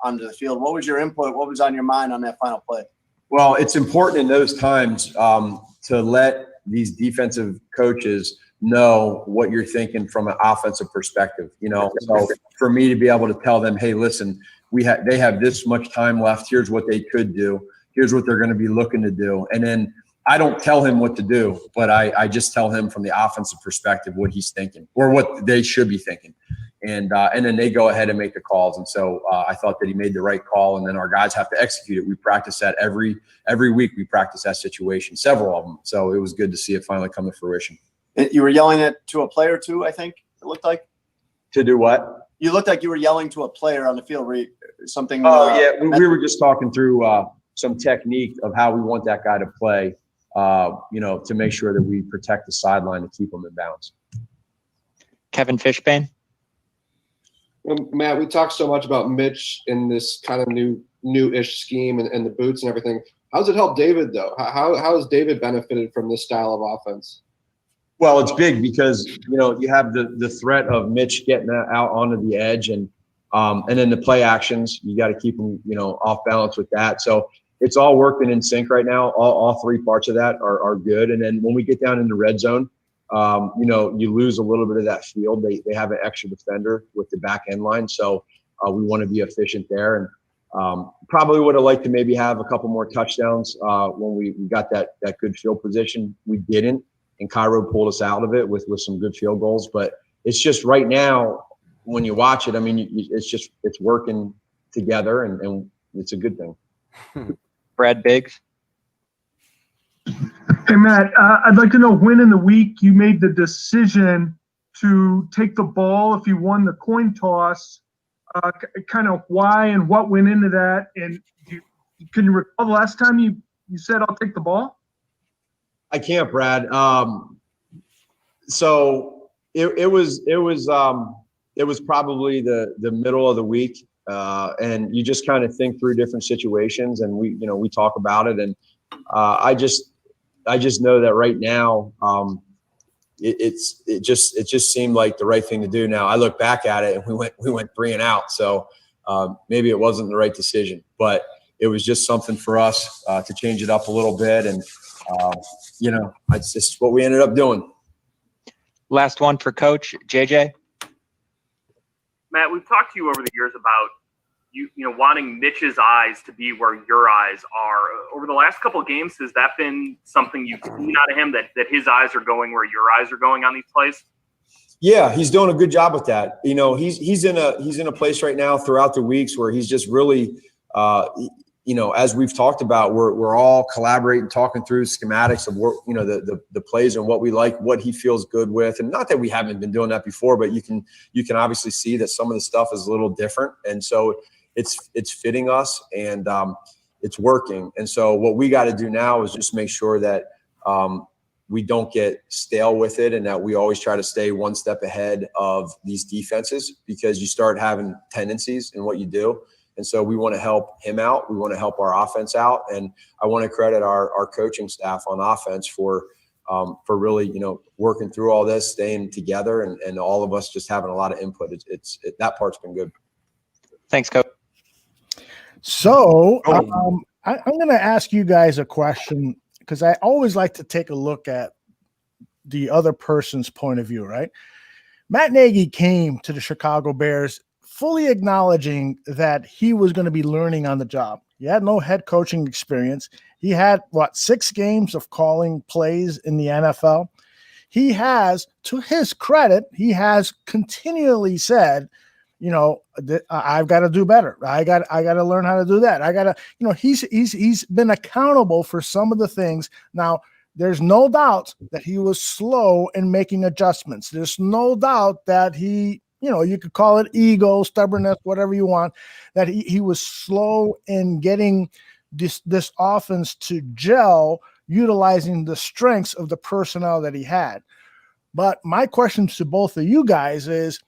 onto the field. What was your input? What was on your mind on that final play? Well, it's important in those times to let these defensive coaches know what you're thinking from an offensive perspective. So for me to be able to tell them, hey, listen, they have this much time left. Here's what they could do. Here's what they're going to be looking to do. And then I don't tell him what to do, but I just tell him from the offensive perspective what he's thinking or what they should be thinking. And then they go ahead and make the calls. And so I thought that he made the right call, and then our guys have to execute it. We practice that every week. We practice that situation, several of them. So it was good to see it finally come to fruition. You were yelling it to a player too, I think it looked like. To do what? You looked like you were yelling to a player on the field. Something. Oh, yeah. We were just talking through some technique of how we want that guy to play, to make sure that we protect the sideline to keep him in bounds. Kevin Fishbane. Matt, we talked so much about Mitch in this kind of new-ish scheme and the boots and everything. How does it help David, though? How has David benefited from this style of offense? Well, it's big because, you have the threat of Mitch getting out onto the edge and then the play actions, you got to keep him, off balance with that. So it's all working in sync right now. All three parts of that are good. And then when we get down in the red zone, you lose a little bit of that field. They have an extra defender with the back end line. So we want to be efficient there. And probably would have liked to maybe have a couple more touchdowns when we got that good field position. We didn't. And Cairo pulled us out of it with some good field goals. But it's just right now, when you watch it, I mean, it's working together, and it's a good thing. Brad Biggs. Hey, Matt, I'd like to know when in the week you made the decision to take the ball if you won the coin toss, kind of why and what went into that. And can you recall the last time you said, I'll take the ball? I can't, Brad. So it was probably the middle of the week, and you just kind of think through different situations, and we talk about it, and I just know that right now it just seemed like the right thing to do. Now I look back at it, and we went 3 and out, so maybe it wasn't the right decision, but it was just something for us to change it up a little bit, and it's just what we ended up doing. Last one for Coach JJ. Matt, we've talked to you over the years about you wanting Mitch's eyes to be where your eyes are. Over the last couple of games, has that been something you've seen out of him, that his eyes are going where your eyes are going on these plays? Yeah, he's doing a good job with that. He's in a place right now throughout the weeks where he's just really as we've talked about, we're all collaborating, talking through schematics of what, the plays and what we like, what he feels good with. And not that we haven't been doing that before, but you can obviously see that some of the stuff is a little different. And so it's fitting us, and it's working. And so what we got to do now is just make sure that we don't get stale with it, and that we always try to stay one step ahead of these defenses, because you start having tendencies in what you do. And so we want to help him out. We want to help our offense out. And I want to credit our coaching staff on offense for really, working through all this, staying together, and all of us just having a lot of input. That part's been good. Thanks, Coach. So I'm going to ask you guys a question, because I always like to take a look at the other person's point of view, right? Matt Nagy came to the Chicago Bears fully acknowledging that he was going to be learning on the job. He had no head coaching experience. He had 6 games of calling plays in the NFL. He has, to his credit, he has continually said, I've got to do better. I got to learn how to do that. I got to, he's been accountable for some of the things. Now, there's no doubt that he was slow in making adjustments. There's no doubt that he, you could call it ego, stubbornness, whatever you want, that he was slow in getting this offense to gel, utilizing the strengths of the personnel that he had. But my question to both of you guys is,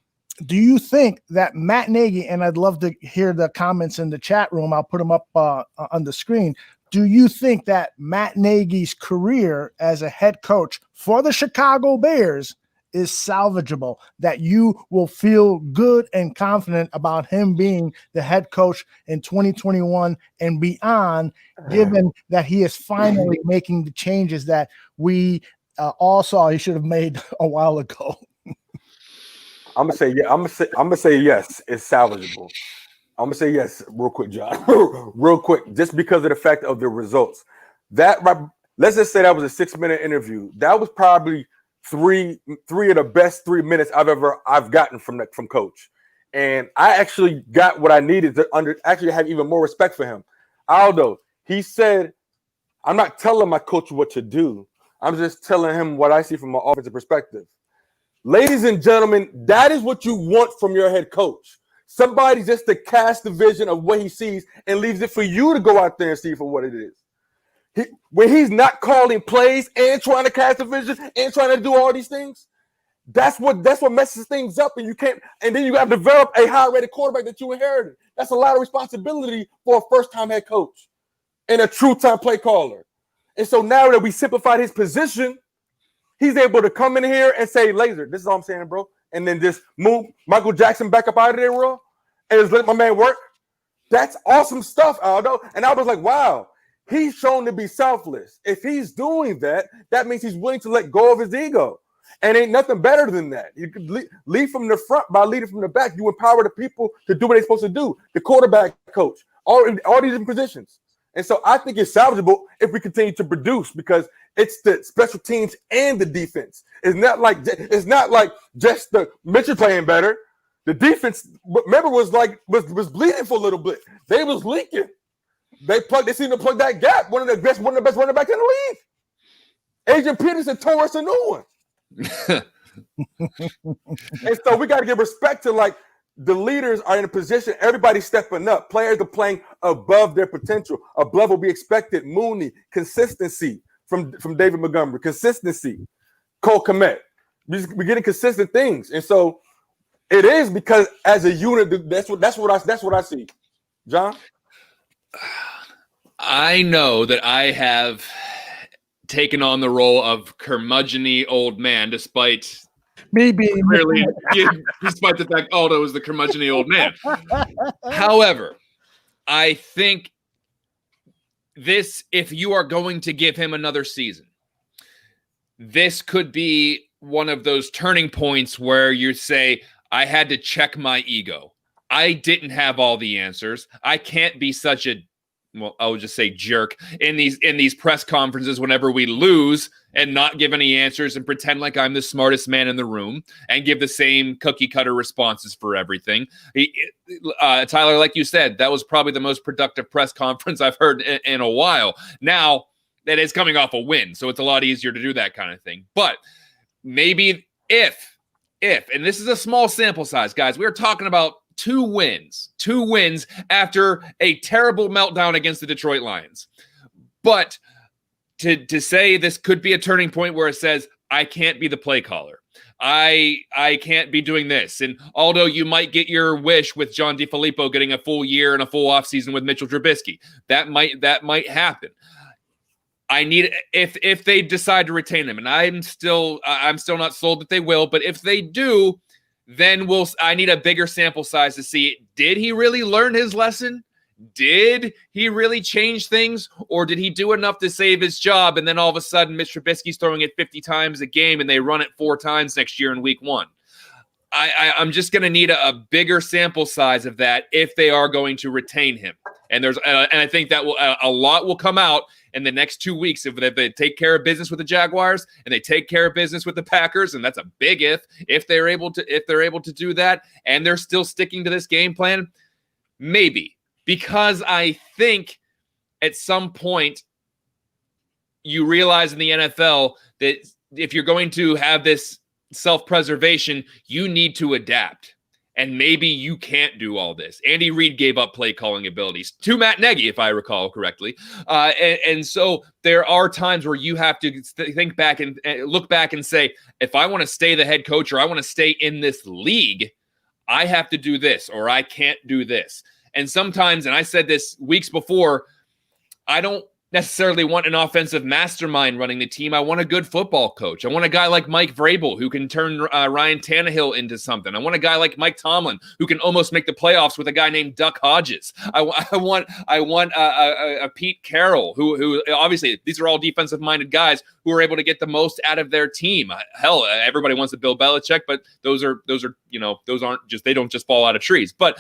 do you think that Matt Nagy, and I'd love to hear the comments in the chat room, I'll put them up on the screen. Do you think that Matt Nagy's career as a head coach for the Chicago Bears is salvageable, that you will feel good and confident about him being the head coach in 2021 and beyond, given that he is finally making the changes that we all saw he should have made a while ago? I'm gonna say yeah. I'm gonna say yes. It's salvageable. I'm gonna say yes, real quick, John. Real quick, just because of the fact of the results. Let's just say that was a 6-minute interview. That was probably three of the best 3 minutes I've gotten from coach. And I actually got what I needed to actually have even more respect for him. Aldo, he said, I'm not telling my coach what to do. I'm just telling him what I see from an offensive perspective. Ladies and gentlemen, that is what you want from your head coach. Somebody just to cast the vision of what he sees and leaves it for you to go out there and see for what it is. When he's not calling plays and trying to cast a vision and trying to do all these things, That's what messes things up, and you can't. And then you got to develop a high-rated quarterback that you inherited. That's a lot of responsibility for a first-time head coach and a true-time play caller. And so now that we simplified his position, he's able to come in here and say, "Laser, this is all I'm saying, bro," and then just move Michael Jackson back up out of there, bro, and just let my man work. That's awesome stuff, Aldo. And I was like, wow, he's shown to be selfless. If he's doing that, that means he's willing to let go of his ego. And ain't nothing better than that. You could lead from the front by leading from the back. You empower the people to do what they're supposed to do. The quarterback coach, all these different positions. And so I think it's salvageable if we continue to produce, because it's the special teams and the defense. It's not like just the Mitchell playing better. The defense, remember, was bleeding for a little bit. They was leaking. They seemed to plug that gap. One of the best running backs in the league. Adrian Peterson tore us a new one. And so we got to give respect to the leaders are in a position. Everybody's stepping up. Players are playing above their potential, above what we expected. Mooney, consistency from David Montgomery, consistency. Cole Kmet. We're getting consistent things, and so it is because as a unit, that's what I see. John, I know that I have taken on the role of curmudgeon-y old man, despite maybe clearly, despite the fact Aldo is the curmudgeon-y old man. However, I think if you are going to give him another season, this could be one of those turning points where you say, I had to check my ego. I didn't have all the answers. I can't be such a, well, I would just say jerk in these press conferences whenever we lose and not give any answers and pretend like I'm the smartest man in the room and give the same cookie cutter responses for everything. Tyler, like you said, that was probably the most productive press conference I've heard in a while. Now that is coming off a win, so it's a lot easier to do that kind of thing. But maybe if, and this is a small sample size, guys, we're talking about two wins after a terrible meltdown against the Detroit Lions. But to say this could be a turning point where it says, I can't be the play caller. I can't be doing this. And although you might get your wish with John DeFilippo getting a full year and a full offseason with Mitchell Trubisky, that might happen. I need, if they decide to retain him, and I'm still not sold that they will, but if they do, then I need a bigger sample size to see, did he really learn his lesson? Did he really change things? Or did he do enough to save his job? And then all of a sudden, Mitch Trubisky's throwing it 50 times a game and they run it 4 times next year in week 1. I'm just going to need a bigger sample size of that if they are going to retain him. And I think that a lot will come out in the next 2 weeks if they take care of business with the Jaguars and they take care of business with the Packers, and that's a big if they're able to do that and they're still sticking to this game plan, maybe. Because I think at some point you realize in the NFL that if you're going to have this self-preservation, you need to adapt. And maybe you can't do all this. Andy Reid gave up play calling abilities to Matt Nagy, if I recall correctly. And so there are times where you have to think back and look back and say, if I want to stay the head coach or I want to stay in this league, I have to do this or I can't do this. And sometimes, and I said this weeks before, I don't necessarily want an offensive mastermind running the team. I want a good football coach. I want a guy like Mike Vrabel who can turn Ryan Tannehill into something. I want a guy like Mike Tomlin who can almost make the playoffs with a guy named Duck Hodges. I want a Pete Carroll who obviously these are all defensive-minded guys who are able to get the most out of their team. Hell, everybody wants a Bill Belichick, but those aren't just, they don't just fall out of trees. But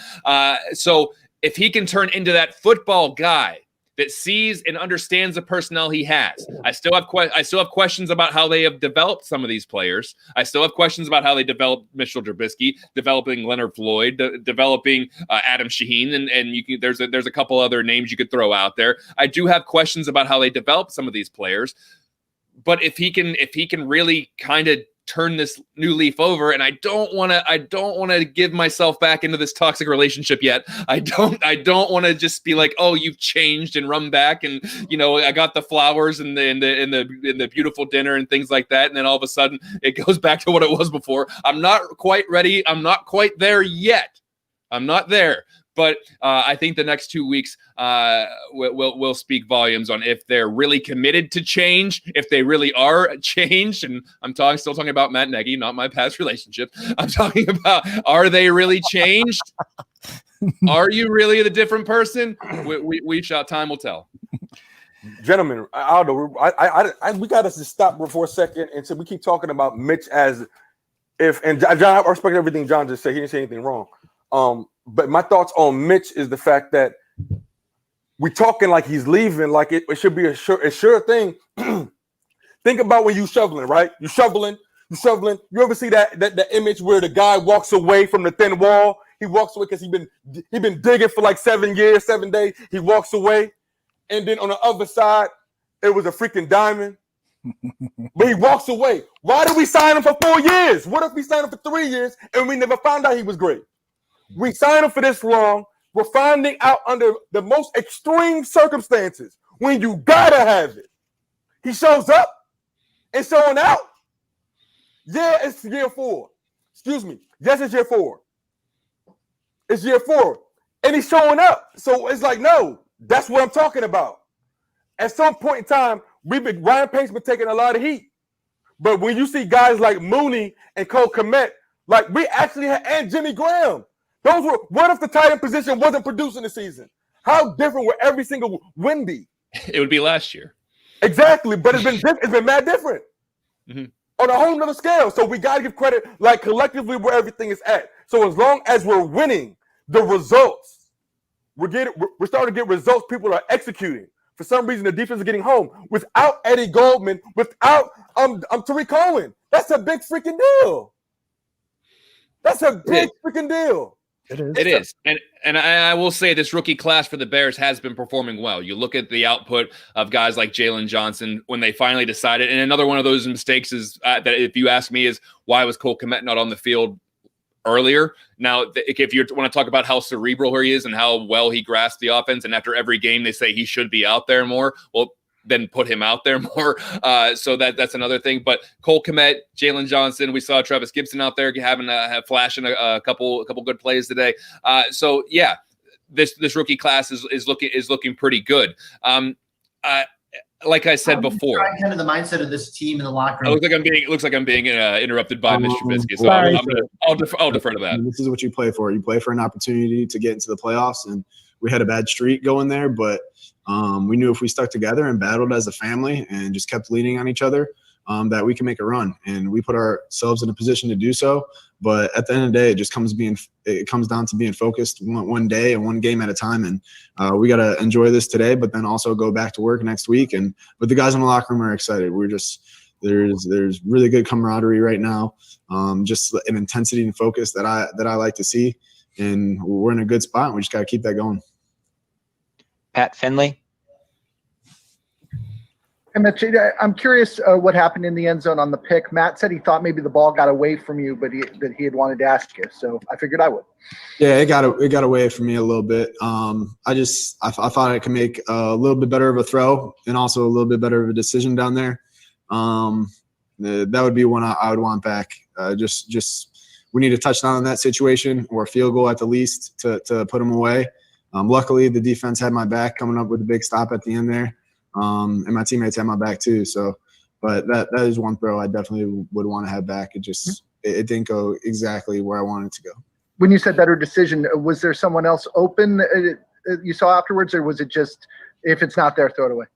so if he can turn into that football guy that sees and understands the personnel he has. I still have questions about how they have developed some of these players. I still have questions about how they developed Mitchell Trubisky, developing Leonard Floyd, developing Adam Shaheen, and there's a couple other names you could throw out there. I do have questions about how they developed some of these players, but if he can really kind of turn this new leaf over. And I don't want to give myself back into this toxic relationship yet. I don't want to just be like, oh, you've changed and run back. And, I got the flowers and the beautiful dinner and things like that. And then all of a sudden it goes back to what it was before. I'm not quite ready. I'm not quite there yet. I'm not there. But I think the next 2 weeks will speak volumes on if they're really committed to change, if they really are changed. And I'm still talking about Matt Nagy, not my past relationship. I'm talking about, are they really changed? Are you really the different person? We shall. Time will tell. Gentlemen, Aldo, we got to stop for a second until we keep talking about Mitch as if. And John, I respect everything John just said. He didn't say anything wrong. But my thoughts on Mitch is the fact that we're talking like he's leaving, like it should be a sure thing. Think about when you shoveling, right? You shoveling. You ever see that image where the guy walks away from the thin wall? He walks away because he been digging for like 7 years, 7 days. He walks away, and then on the other side, it was a freaking diamond. But he walks away. Why did we sign him for 4 years? What if we signed him for 3 years and we never found out he was great? We signed him for this long. We're finding out under the most extreme circumstances when you gotta have it. He shows up and showing out. Yeah, it's year 4. Excuse me. Yes, it's year 4. It's year 4. And he's showing up. So it's like, no, that's what I'm talking about. At some point in time, Ryan Pace's been taking a lot of heat. But when you see guys like Mooney and Cole Kmet, like we actually had, and Jimmy Graham, what if the tight end position wasn't producing this season? How different would every single win be? It would be last year. Exactly, but it's been mad different on a whole nother scale. So we got to give credit, like collectively, where everything is at. So as long as we're winning, the results we're starting to get results. People are executing. For some reason, the defense is getting home without Eddie Goldman, without Tariq Cohen. That's a big freaking deal. That's a big freaking deal. It is. And I will say this rookie class for the Bears has been performing well. You look at the output of guys like Jalen Johnson when they finally decided. And another one of those mistakes is that if you ask me is why was Cole Kmet not on the field earlier? Now, if you want to talk about how cerebral he is and how well he grasped the offense, and after every game they say he should be out there more, well, then put him out there more. So that's another thing. But Cole Kmet, Jalen Johnson, we saw Travis Gibson out there flashing a couple good plays today. So yeah, this rookie class is looking pretty good. Like I said before, kind of the mindset of this team in the locker room. It looks like I'm being interrupted by Mr. Trubisky. So I'll defer to that. This is what you play for. You play for an opportunity to get into the playoffs, and we had a bad streak going there, but we knew if we stuck together and battled as a family and just kept leaning on each other, that we can make a run. And we put ourselves in a position to do so. But at the end of the day, it comes down to being focused one day and one game at a time. And we got to enjoy this today, but then also go back to work next week. But the guys in the locker room are excited. There's really good camaraderie right now, just an intensity and focus that I like to see. And we're in a good spot, and we just got to keep that going. Pat Finley. Hey, Mitch, I'm curious what happened in the end zone on the pick. Matt said he thought maybe the ball got away from you, but that he had wanted to ask you. So I figured I would. Yeah, it got away from me a little bit. I thought I could make a little bit better of a throw and also a little bit better of a decision down there. That would be one I would want back. We need a touchdown in that situation or a field goal at the least to put them away. Luckily, the defense had my back coming up with a big stop at the end there. And my teammates had my back too. So, but that is one throw I definitely would want to have back. It didn't go exactly where I wanted it to go. When you said better decision, was there someone else open you saw afterwards, or was it just if it's not there, throw it away?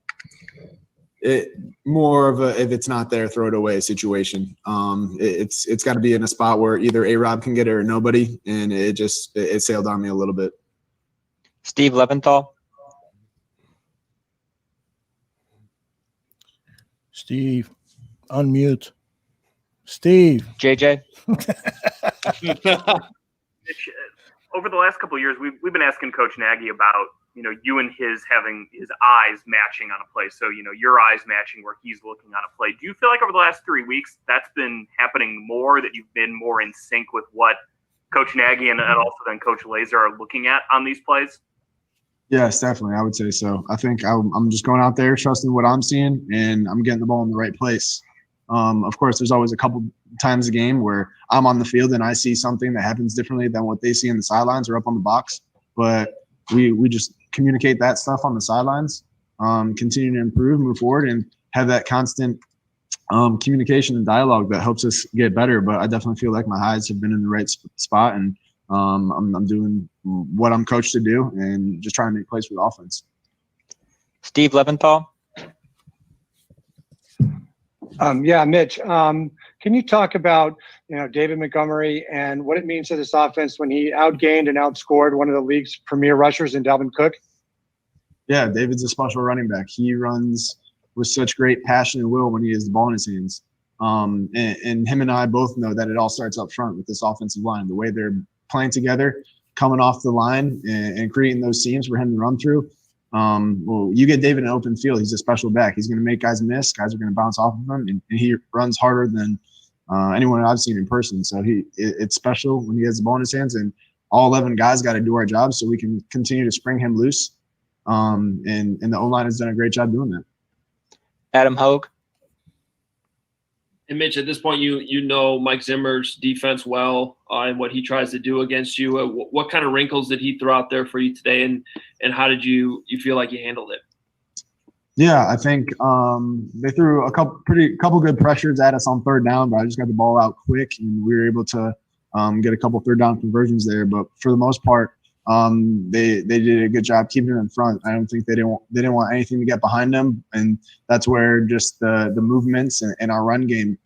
More of a if it's not there, throw it away situation. It's got to be in a spot where either A-Rob can get it or nobody, and it sailed on me a little bit. Steve Leventhal. Steve, unmute. Steve. JJ. Over the last couple of years, we've been asking Coach Nagy about you and his having his eyes matching on a play. So, your eyes matching where he's looking on a play. Do you feel like over the last 3 weeks that's been happening more, that you've been more in sync with what Coach Nagy and also then Coach Laser are looking at on these plays? Yes, definitely. I would say so. I think I'm just going out there, trusting what I'm seeing, and I'm getting the ball in the right place. Of course, there's always a couple times a game where I'm on the field and I see something that happens differently than what they see in the sidelines or up on the box. But we just communicate that stuff on the sidelines, continue to improve, move forward, and have that constant communication and dialogue that helps us get better. But I definitely feel like my eyes have been in the right spot, and I'm doing what I'm coached to do and just trying to make plays for the offense. Steve Leventhal. Yeah, Mitch, can you talk about, David Montgomery and what it means to this offense when he outgained and outscored one of the league's premier rushers in Dalvin Cook? Yeah, David's a special running back. He runs with such great passion and will when he has the ball in his hands. And him and I both know that it all starts up front with this offensive line. The way they're playing together, coming off the line and creating those seams for him to run through. Well, you get David in an open field, he's a special back. He's going to make guys miss. Guys are going to bounce off of him, and he runs harder than anyone I've seen in person. So it's special when he has the ball in his hands, and all 11 guys got to do our job so we can continue to spring him loose. And the O-line has done a great job doing that. Adam Hogue. And Mitch, at this point, you know Mike Zimmer's defense well and what he tries to do against you. What kind of wrinkles did he throw out there for you today, and how did you feel like you handled it? Yeah, I think they threw a couple good pressures at us on third down, but I just got the ball out quick, and we were able to get a couple third down conversions there. But for the most part, they did a good job keeping them in front. I don't think they didn't want anything to get behind them, and that's where just the movements and our run game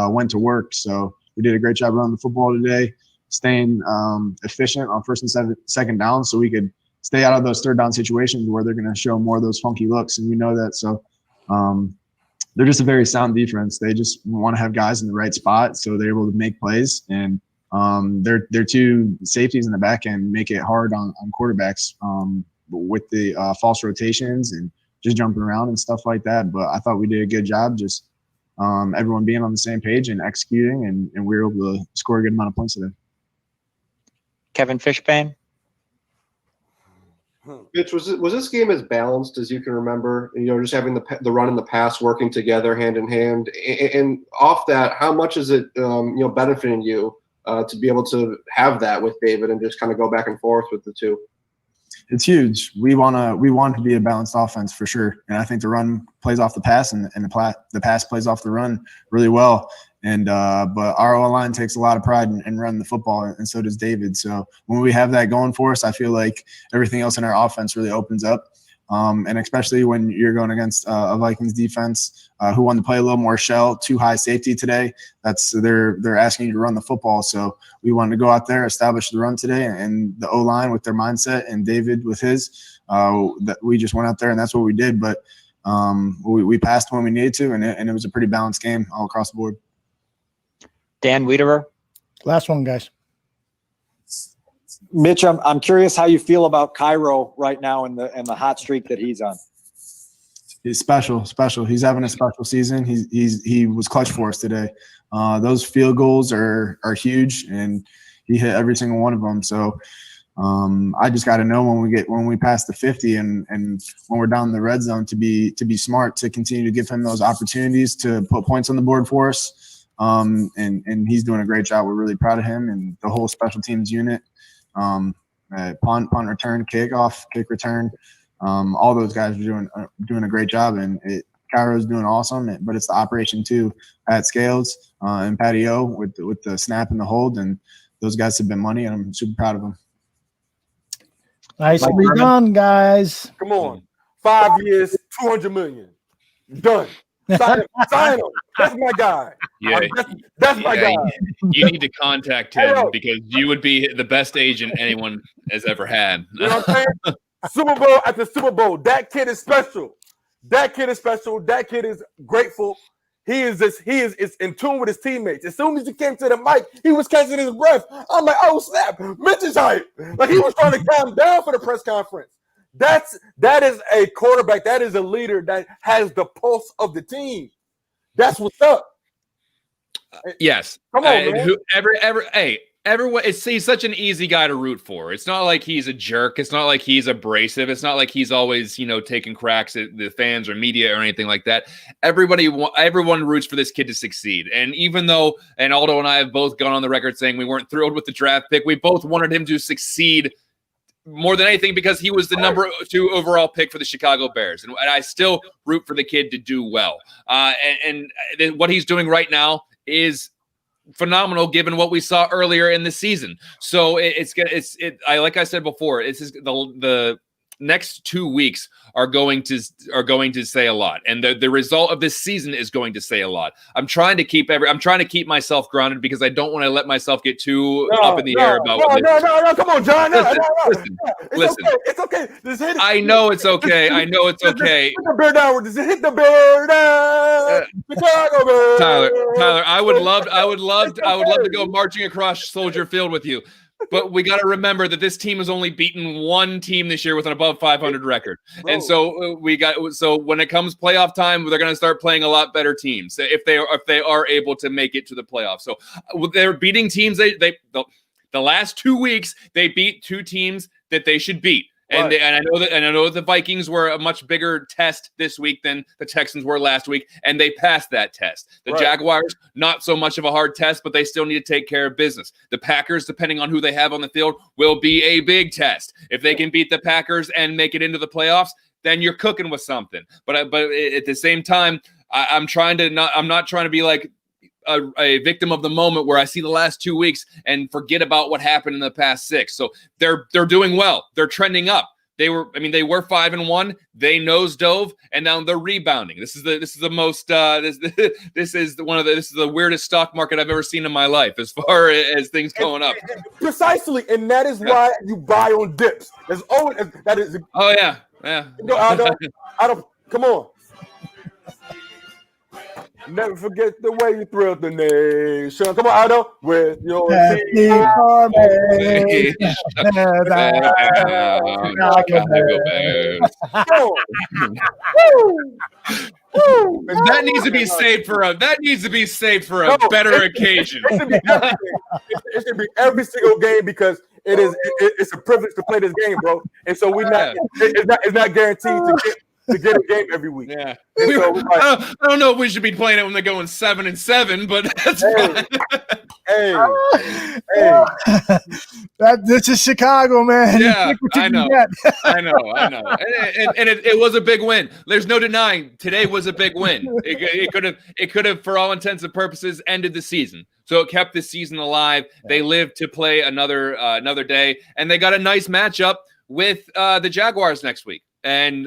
went to work. So we did a great job running the football today, staying efficient on first and second down, so we could stay out of those third down situations where they're going to show more of those funky looks, and we know that. So they're just a very sound defense. They just want to have guys in the right spot so they're able to make plays, and their two safeties in the back end make it hard on quarterbacks with the false rotations and just jumping around and stuff like that. But I thought we did a good job, just everyone being on the same page and executing, and we were able to score a good amount of points today. Kevin Fishbane. Mitch, was this game as balanced as you can remember? Just having the run and the pass working together hand in hand, and off that, how much is it benefiting you to be able to have that with David and just kind of go back and forth with the two? It's huge. We want to be a balanced offense for sure, and I think the run plays off the pass, and the pass plays off the run really well. And but our O-line takes a lot of pride in running the football, and so does David. So when we have that going for us, I feel like everything else in our offense really opens up. And especially when you're going against a Vikings defense who wanted to play a little more shell, too high safety today. They're asking you to run the football. So we wanted to go out there, establish the run today, and the O-line with their mindset and David with his. That we just went out there and that's what we did. But we passed when we needed to, and it was a pretty balanced game all across the board. Dan Wiederer. Last one, guys. Mitch, I'm curious how you feel about Cairo right now in the hot streak that he's on. He's special. He's having a special season. He was clutch for us today. Those field goals are huge, and he hit every single one of them. So I just got to know when we pass the 50 and when we're down in the red zone to be smart, to continue to give him those opportunities to put points on the board for us. And he's doing a great job. We're really proud of him and the whole special teams unit. Punt return, kick return. All those guys are doing a great job, and Cairo's doing awesome. But it's the operation too. Pat Scales and Patty O with the snap and the hold, and those guys have been money, and I'm super proud of them. Nicely done, guys. Come on, 5 years, $200 million, done. Sign him. That's my guy. Yeah, that's my guy. You need to contact him because you would be the best agent anyone has ever had. You know what I'm saying? Super Bowl after Super Bowl. That kid is special. That kid is grateful. He is in tune with his teammates. As soon as he came to the mic, he was catching his breath. I'm like, oh snap, Mitch is hype. Like he was trying to calm down for the press conference. That is a quarterback. That is a leader that has the pulse of the team. That's what's up. Yes. Come on, man. Everyone, he's such an easy guy to root for. It's not like he's a jerk. It's not like he's abrasive. It's not like he's always, taking cracks at the fans or media or anything like that. Everyone roots for this kid to succeed. And even though, and Aldo and I have both gone on the record saying we weren't thrilled with the draft pick, we both wanted him to succeed more than anything because he was the number 2 overall pick for the Chicago Bears. And I still root for the kid to do well. And what he's doing right now is phenomenal given what we saw earlier in the season. So like I said before, it's just the next 2 weeks are going to say a lot, and the result of this season is going to say a lot. I'm trying to keep myself grounded because I don't want to let myself get too up in the air about no, come on, John. Listen. It's okay. Just hit it. I know it's okay. Hit the bear down. Just hit the bear down. Chicago Bears. Tyler, I would love to go marching across Soldier Field with you. But we got to remember that this team has only beaten one team this year with an above 500 record. Bro. And so when it comes playoff time, they're going to start playing a lot better teams if they are able to make it to the playoffs. So they're beating teams. The last 2 weeks, they beat 2 teams that they should beat. And I know that the Vikings were a much bigger test this week than the Texans were last week, and they passed that test. The Jaguars, not so much of a hard test, but they still need to take care of business. The Packers, depending on who they have on the field, will be a big test. If they can beat the Packers and make it into the playoffs, then you're cooking with something. But at the same time, I'm not trying to be like a victim of the moment where I see the last 2 weeks and forget about what happened in the past 6. So they're doing well. They're trending up. They were 5-1. They nose dove, and now they're rebounding. This is the weirdest stock market I've ever seen in my life as far as things going up. Precisely, and that is why you buy on dips. There's always that is. Oh yeah. I don't. Come on. Never forget the way you thrilled the nation. Come on, Aldo, with your team. That needs to be saved for a better occasion. It should be every single game because it's a privilege to play this game, bro. And so it's not guaranteed to get a game every week. Yeah. I don't know if we should be playing it when they're going 7-7, but that's fine. This is Chicago, man. Yeah, I know. And it was a big win. There's no denying today was a big win. It could have, for all intents and purposes, ended the season. So it kept the season alive. They lived to play another day, and they got a nice matchup with the Jaguars next week. And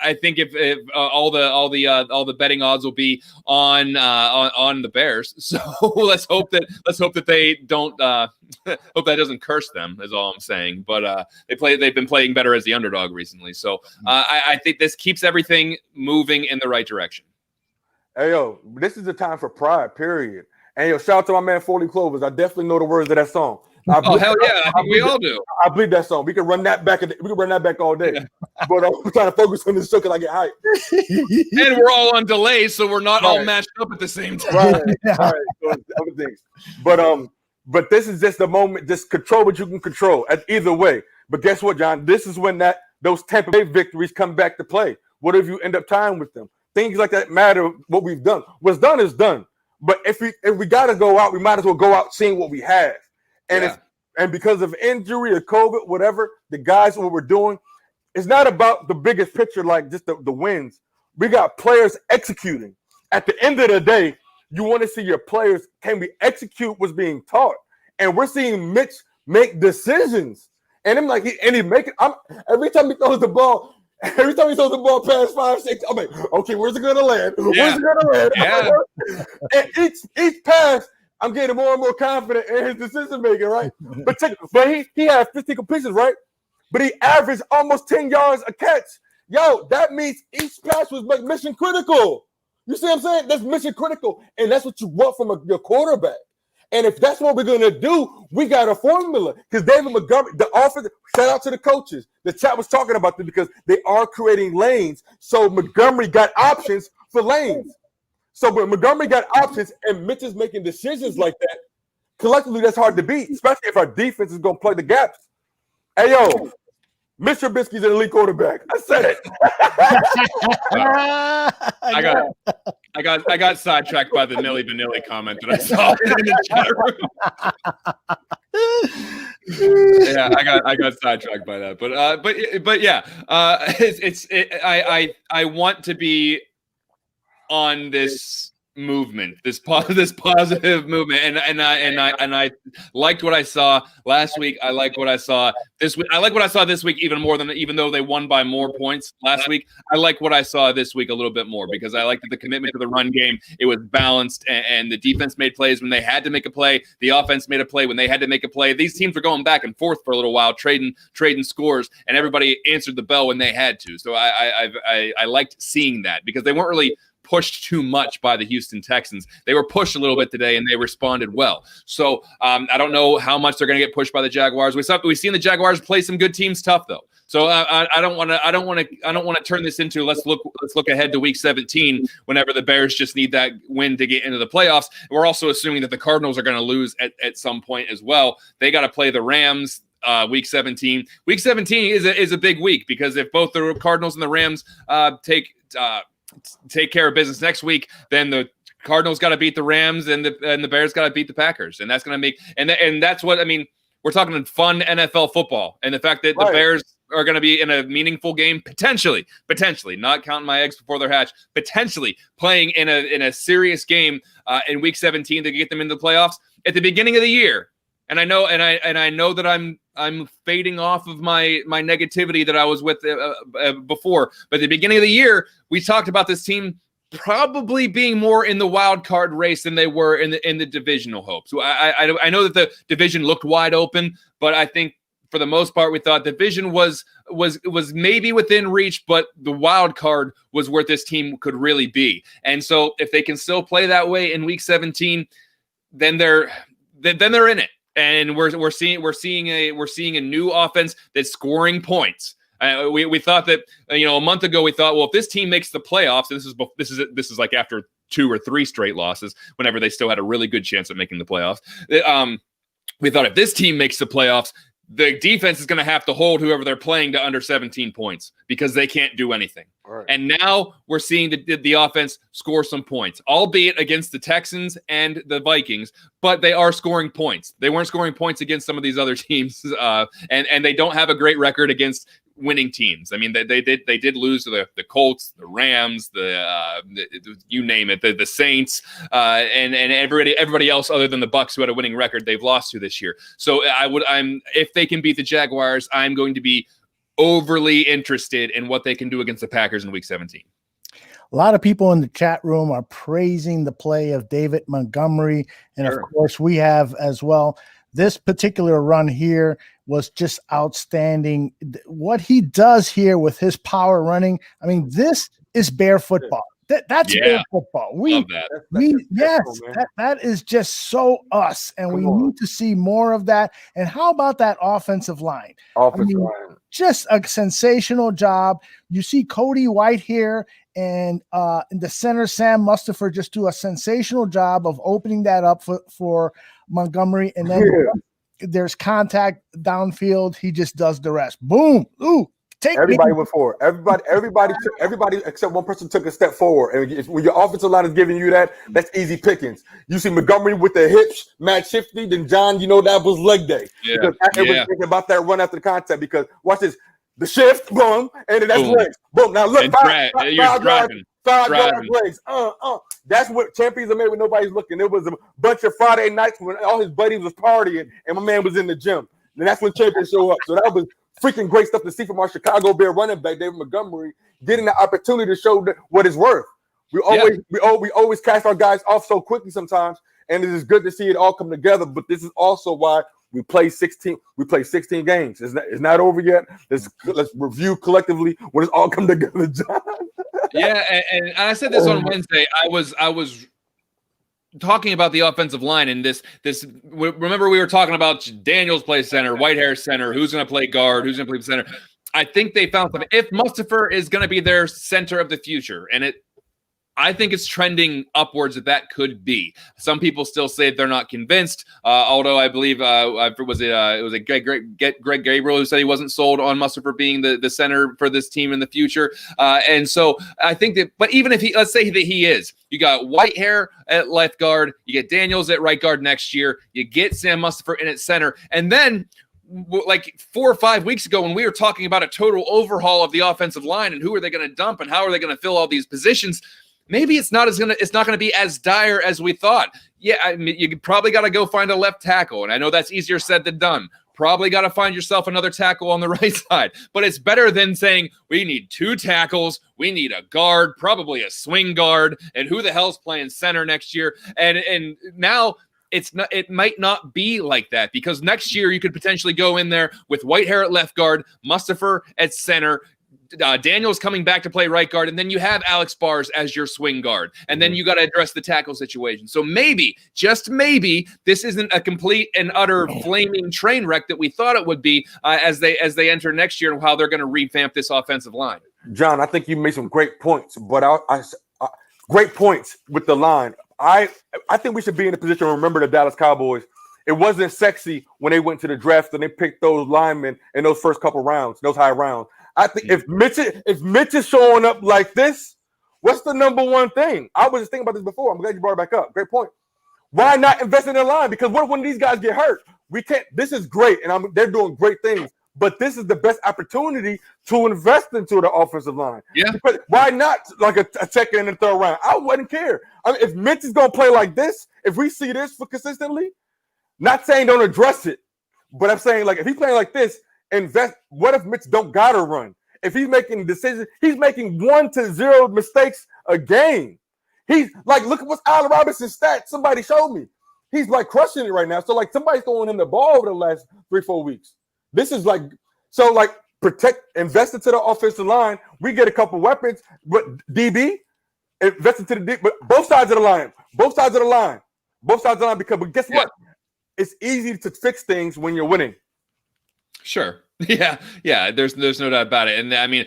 I think if all the betting odds will be on the Bears, so let's hope that they don't hope that doesn't curse them. Is all I'm saying. But they've been playing better as the underdog recently, so I think this keeps everything moving in the right direction. Hey yo, this is the time for pride. Period. And yo, shout out to my man 40 Clovers. I definitely know the words of that song. Hell yeah! I think we all do. I believe that song. We can run that back. We can run that back all day. Yeah. But I'm trying to focus on this show because I get hyped. And we're all on delay, so we're not all matched up at the same time. Right. So other things. But this is just the moment. Just control what you can control. Either way. But guess what, John? This is when those Tampa Bay victories come back to play. What if you end up tying with them? Things like that matter. What we've done. What's done is done. But if we got to go out, we might as well go out seeing what we have. And because of injury or COVID, whatever, the guys, what we're doing, it's not about the biggest picture like just the wins. We got players executing. At the end of the day, you want to see your players, can we execute what's being taught? And we're seeing Mitch make decisions. And I'm like, every time he throws the ball past 5, 6, I'm like, okay, where's it going to land? Where's it going to land? Yeah. And each pass, I'm getting more and more confident in his decision making, right? But he had 50 completions, right? But he averaged almost 10 yards a catch. Yo, that means each pass was like mission critical. You see what I'm saying? That's mission critical, and that's what you want from your quarterback. And if that's what we're going to do, we got a formula. Because David Montgomery, the offense, shout out to the coaches. The chat was talking about this because they are creating lanes. So Montgomery got options for lanes. So when Montgomery got options and Mitch is making decisions like that, collectively that's hard to beat, especially if our defense is going to plug the gaps. Hey, yo, Mitch Trubisky's an elite quarterback. I said it. I got sidetracked by the Nilly Vanilli comment that I saw in the chat room. Yeah, I got sidetracked by that, but yeah, I want to be on this movement, this positive movement, and I liked what I saw last week. I like what I saw this week. I like what I saw this week even more than, even though they won by more points last week. I like what I saw this week a little bit more because I liked the commitment to the run game. It was balanced, and the defense made plays when they had to make a play. The offense made a play when they had to make a play. These teams were going back and forth for a little while, trading scores, and everybody answered the bell when they had to. So I liked seeing that because they weren't really pushed too much by the Houston Texans. They were pushed a little bit today, and they responded well. So I don't know how much they're going to get pushed by the Jaguars. We've seen the Jaguars play some good teams tough though. So I don't want to turn this into let's look ahead to Week 17 whenever the Bears just need that win to get into the playoffs. We're also assuming that the Cardinals are going to lose at some point as well. They got to play the Rams. Week 17. Week 17 is a big week because if both the Cardinals and the Rams take care of business next week, then the Cardinals got to beat the Rams and the Bears got to beat the Packers, and that's going to make and that's what I mean. We're talking fun NFL football, and the fact that the Bears are going to be in a meaningful game, potentially, not counting my eggs before they're hatched, potentially playing in a serious game in Week 17 to get them into the playoffs at the beginning of the year. And I know, I know that I'm fading off of my negativity that I was with before. But at the beginning of the year, we talked about this team probably being more in the wild card race than they were in the divisional hopes. So I know that the division looked wide open, but I think for the most part we thought the division was maybe within reach, but the wild card was where this team could really be. And so if they can still play that way in Week 17, then they're in it. And we're seeing a new offense that's scoring points. We thought that a month ago we thought, well, if this team makes the playoffs, this is like after 2 or 3 straight losses, whenever they still had a really good chance of making the playoffs. We thought if this team makes the playoffs, the defense is going to have to hold whoever they're playing to under 17 points because they can't do anything. Right. And now we're seeing the offense score some points, albeit against the Texans and the Vikings, but they are scoring points. They weren't scoring points against some of these other teams, and they don't have a great record against winning teams. I mean, they did lose to the Colts, the Rams, you name it, the Saints, and everybody else other than the Bucs who had a winning record they've lost to this year. So if they can beat the Jaguars, I'm going to be overly interested in what they can do against the Packers in Week 17. A lot of people in the chat room are praising the play of David Montgomery, and of course we have as well. This particular run here was just outstanding. What he does here with his power running, I mean, this is Bear football. That's Bear football. Love that. That is just so us, and we need to see more of that. And how about that offensive line? Just a sensational job. You see Cody White here, and the center Sam Mustipher just do a sensational job of opening that up for Montgomery, and then there's contact downfield. He just does the rest. Boom! Ooh, everybody went forward. Everybody except one person took a step forward. And when your offensive line is giving you that, that's easy pickings. You see Montgomery with the hips, Matt Shifty, then John. That was leg day. Yeah. Because everyone's thinking about that run after the contact. Because watch this, the shift, boom, and then that's legs, boom. Now look, five yard legs. That's what champions are made when nobody's looking. It was a bunch of Friday nights when all his buddies was partying and my man was in the gym. And that's when champions show up. So that was freaking great stuff to see from our Chicago Bear running back, David Montgomery, getting the opportunity to show what it's worth. We always cast our guys off so quickly sometimes, and it is good to see it all come together. But this is also why we play 16. We play 16 games. It's not over yet. Let's review collectively when it's all come together, John. Yeah, and I said this on Wednesday. I was talking about the offensive line and remember we were talking about Daniels play center, Whitehair center, who's going to play guard, who's going to play center. I think they found something. If Mustipher is going to be their center of the future, and I think it's trending upwards that could be. Some people still say they're not convinced. Although I believe it was Greg Gabriel who said he wasn't sold on Mustipher being the center for this team in the future. And so I think that, but even if let's say that he is, you got Whitehair at left guard, you get Daniels at right guard next year, you get Sam Mustipher in at center, and then like 4 or 5 weeks ago when we were talking about a total overhaul of the offensive line and who are they going to dump and how are they going to fill all these positions. Maybe it's not going to be as dire as we thought. Yeah, I mean, you probably got to go find a left tackle, and I know that's easier said than done. Probably got to find yourself another tackle on the right side, but it's better than saying we need 2 tackles, we need a guard, probably a swing guard, and who the hell's playing center next year? And now it might not be like that because next year you could potentially go in there with Whitehair at left guard, Mustipher at center. Daniel's coming back to play right guard, and then you have Alex Bars as your swing guard, and then you got to address the tackle situation. So maybe, just maybe, this isn't a complete and utter flaming train wreck that we thought it would be as they enter next year and how they're going to revamp this offensive line. John, I think you made some great points, but great points with the line. I think we should be in a position to remember the Dallas Cowboys. It wasn't sexy when they went to the draft and they picked those linemen in those first couple rounds, those high rounds. I think if Mitch is showing up like this, what's the number one thing? I was just thinking about this before. I'm glad you brought it back up. Great point. Why not invest in the line? Because what if when these guys get hurt? We can't. This is great, and they're doing great things. But this is the best opportunity to invest into the offensive line. Yeah. Because why not like a second and a third round? I wouldn't care. I mean, if Mitch is going to play like this, if we see this for consistently, not saying don't address it, but I'm saying like if he's playing like this, invest. What if Mitch don't gotta run? If he's making decisions, he's making 1 to 0 mistakes a game. He's like, look at what's Allen Robinson's stats. Somebody showed me. He's like crushing it right now. So like somebody's throwing him the ball over the last 3-4 weeks. This is like so like invest into the offensive line. We get a couple weapons, but DB invest into the DB, but both sides of the line, because but guess what? It's easy to fix things when you're winning. Sure. Yeah. There's no doubt about it. And I mean,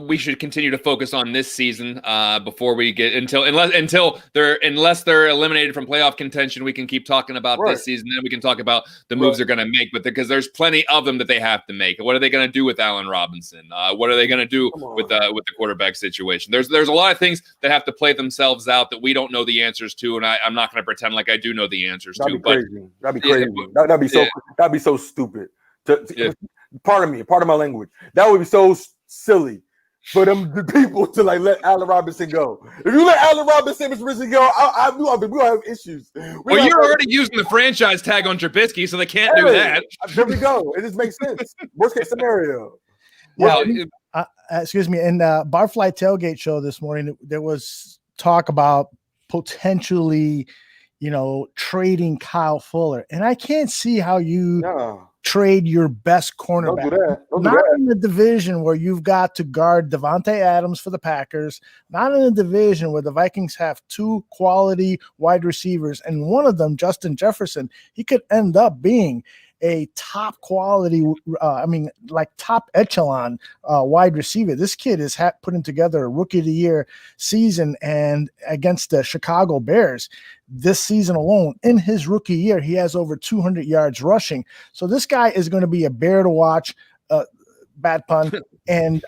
we should continue to focus on this season before we get unless they're eliminated from playoff contention. We can keep talking about this season. Then we can talk about the moves they're going to make, but because there's plenty of them that they have to make. What are they going to do with Allen Robinson? What are they going to do with the quarterback situation? There's a lot of things that have to play themselves out that we don't know the answers to, and I'm not going to pretend like I do know the answers to. That'd be crazy. That'd be so stupid. Pardon my language. That would be so silly for them people to like let Allen Robinson go. If you let Allen Robinson go, we'll have issues. Well, you're already using the franchise tag on Trubisky, so they can't do that. There we go. It just makes sense. Worst case scenario. Well, excuse me. In Barfly Tailgate show this morning, there was talk about potentially, trading Kyle Fuller, and I can't see how you trade your best cornerback. Don't do not that. in the division where you've got to guard Devontae Adams for the Packers, not in a division where the Vikings have 2 quality wide receivers, and one of them, Justin Jefferson, he could end up being a top quality, top echelon wide receiver. This kid is putting together a rookie of the year season, and against the Chicago Bears this season alone, in his rookie year, he has over 200 yards rushing. So this guy is going to be a bear to watch. Bad pun. And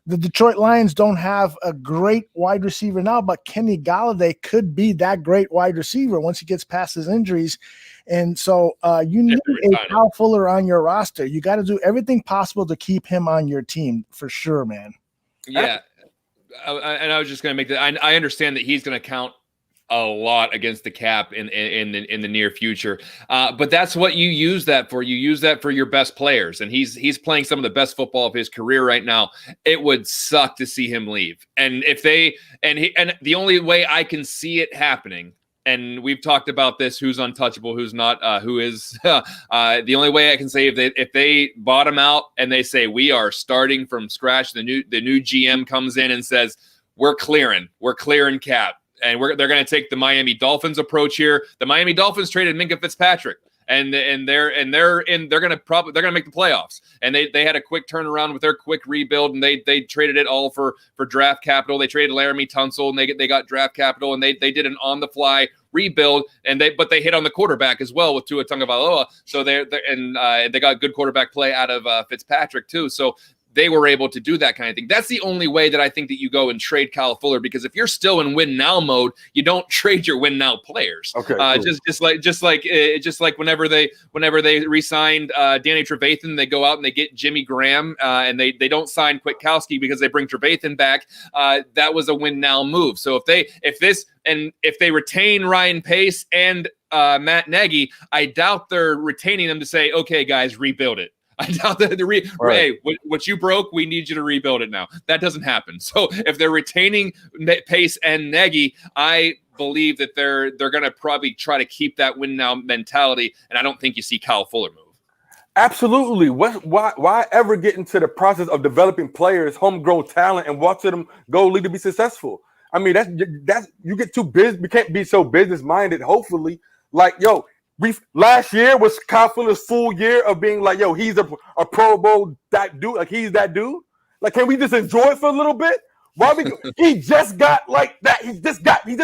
the Detroit Lions don't have a great wide receiver now, but Kenny Golladay could be that great wide receiver once he gets past his injuries. And so you need a Kyle Fuller on your roster. You got to do everything possible to keep him on your team for sure, man. Yeah. And I was just going to make that. I understand that he's going to count a lot against the cap in the near future. But that's what you use that for. You use that for your best players. And he's playing some of the best football of his career right now. It would suck to see him leave. And the only way I can see it happening, and we've talked about this, who's untouchable, who's not, who is the only way I can say if they bottom out and they say we are starting from scratch, the new GM comes in and says, we're clearing cap. And they're going to take the Miami Dolphins approach here. The Miami Dolphins traded Minka Fitzpatrick. And they're going to make the playoffs. And they had a quick turnaround with their quick rebuild, and they traded it all for draft capital. They traded Laramie Tunsil, and they got draft capital, and they did an on the fly rebuild. But they hit on the quarterback as well with Tua Tagovailoa. So they got good quarterback play out of Fitzpatrick too. So they were able to do that kind of thing. That's the only way that I think that you go and trade Kyle Fuller, because if you're still in win now mode, you don't trade your win now players. Okay, cool. just like whenever they re-signed Danny Trevathan, they go out and they get Jimmy Graham, and they don't sign Kwiatkowski because they bring Trevathan back. That was a win now move. So if they retain Ryan Pace and Matt Nagy, I doubt they're retaining them to say, okay, guys, rebuild it. I doubt that hey, what you broke, we need you to rebuild it now. That doesn't happen. So if they're retaining Pace and Nagy, I believe that they're going to probably try to keep that win now mentality, and I don't think you see Kyle Fuller move. Absolutely. Why ever get into the process of developing players, homegrown talent, and watching them go lead to be successful? I mean, that's you get too busy. We can't be so business minded. Hopefully, like last year was Kyle Fuller's full year of being like, yo, he's a Pro Bowl that dude. Like, he's that dude. Like, can we just enjoy it for a little bit? He just got like that. He just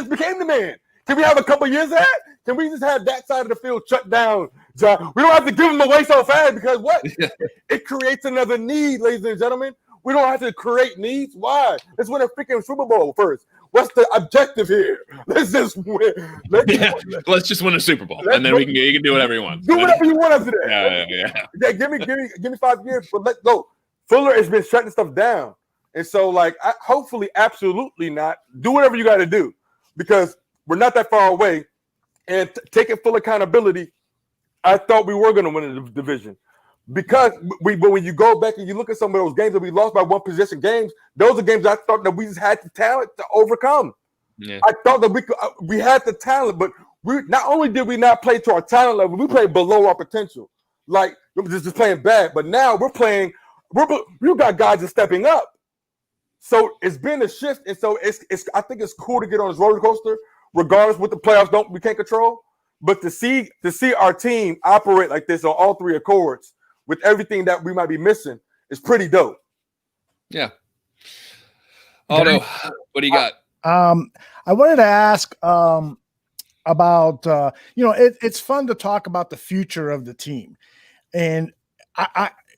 became the man. Can we have a couple years of that? Can we just have that side of the field shut down, John? We don't have to give him away so fast, because it creates another need, ladies and gentlemen. We don't have to create needs. Why? Let's win a freaking Super Bowl first. What's the objective here? Let's just win. Let's just win a Super Bowl, and then you can do whatever you want. Do whatever you want after that. Yeah. Give me 5 years, but let's go. Fuller has been shutting stuff down, and so hopefully, absolutely not. Do whatever you got to do, because we're not that far away. And taking full accountability, I thought we were going to win the division. Because when you go back and you look at some of those games that we lost by one possession games, those are games I thought that we just had the talent to overcome. Yeah. I thought that we had the talent, but not only did we not play to our talent level, we played below our potential. Like, we were just playing bad. But now we got guys that's stepping up. So it's been a shift, and so I think it's cool to get on this roller coaster, regardless what the playoffs we can't control. But to see our team operate like this on all three accords, with everything that we might be missing, is pretty dope. Yeah. Aldo, what do you got? I wanted to ask about it's fun to talk about the future of the team, and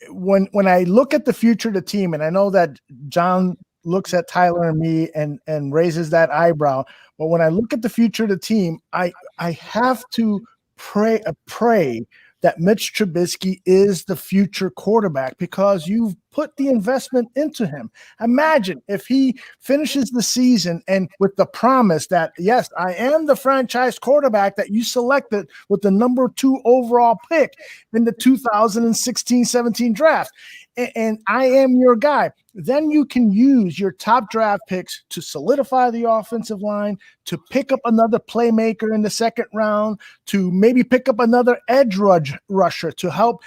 when I look at the future of the team, and I know that John looks at Tyler and me and raises that eyebrow, but when I look at the future of the team, I have to pray that Mitch Trubisky is the future quarterback, because you've put the investment into him. Imagine if he finishes the season and with the promise that, yes, I am the franchise quarterback that you selected with the number 2 overall pick in the 2016-17 draft, and I am your guy. Then you can use your top draft picks to solidify the offensive line, to pick up another playmaker in the second round, to maybe pick up another edge rusher to help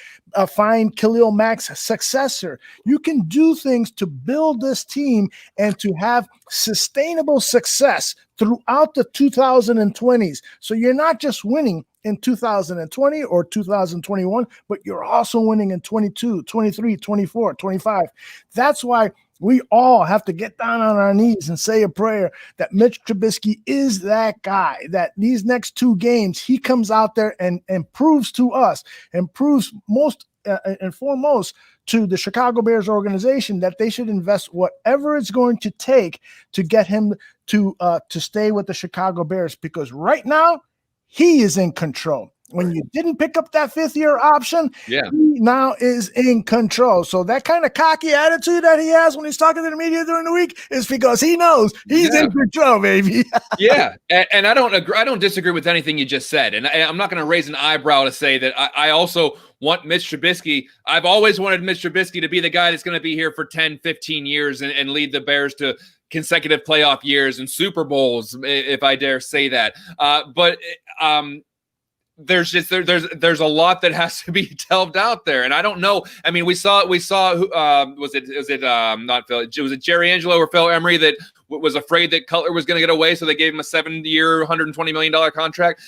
find Khalil Mack's successor. You can do things to build this team and to have sustainable success throughout the 2020s. So you're not just winning in 2020 or 2021, but you're also winning in 22, 23, 24, 25. That's why we all have to get down on our knees and say a prayer that Mitch Trubisky is that guy, that these next 2 games, he comes out there and proves to us, and proves most and foremost to the Chicago Bears organization that they should invest whatever it's going to take to get him to stay with the Chicago Bears, because right now he is in control. When you didn't pick up that 5th-year option, he now is in control. So that kind of cocky attitude that he has when he's talking to the media during the week is because he knows he's in control, baby. Yeah, and I don't disagree with anything you just said. And I'm not going to raise an eyebrow to say that I also want Mitch Trubisky. I've always wanted Mitch Trubisky to be the guy that's going to be here for 10, 15 years and lead the Bears to consecutive playoff years and Super Bowls, if I dare say that. But there's a lot that has to be delved out there, and I don't know. I mean, we saw was it not Phil? Was it Jerry Angelo or Phil Emery that was afraid that Cutler was going to get away, so they gave him a 7-year, $120 million contract.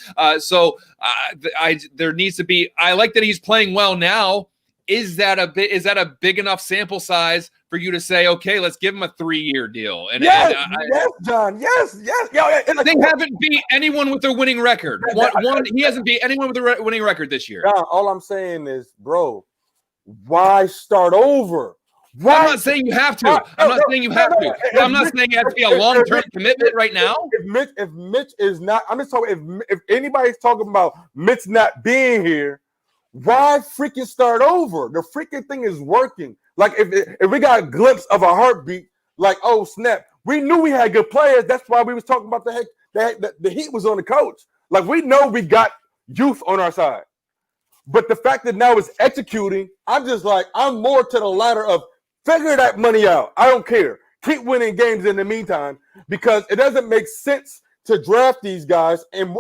There needs to be. I like that he's playing well now. Is that a big enough sample size for you to say, okay, let's give him a 3-year deal? Yes, John. Yes. They haven't beat anyone with a winning record. He hasn't beat anyone with a winning record this year. John, all I'm saying is, bro, why start over? Why? I'm not saying you have to. I'm not saying you have to. I'm not saying it has to be a long-term commitment right now. If Mitch is not, I'm just talking. If anybody's talking about Mitch not being here, why freaking start over? The freaking thing is working. Like if we got a glimpse of a heartbeat, like, oh snap, we knew we had good players. That's why we was talking about the heat was on the coach. Like we know we got youth on our side, but the fact that now it's executing, I'm more to the ladder of figure that money out. I don't care. Keep winning games in the meantime, because it doesn't make sense to draft these guys and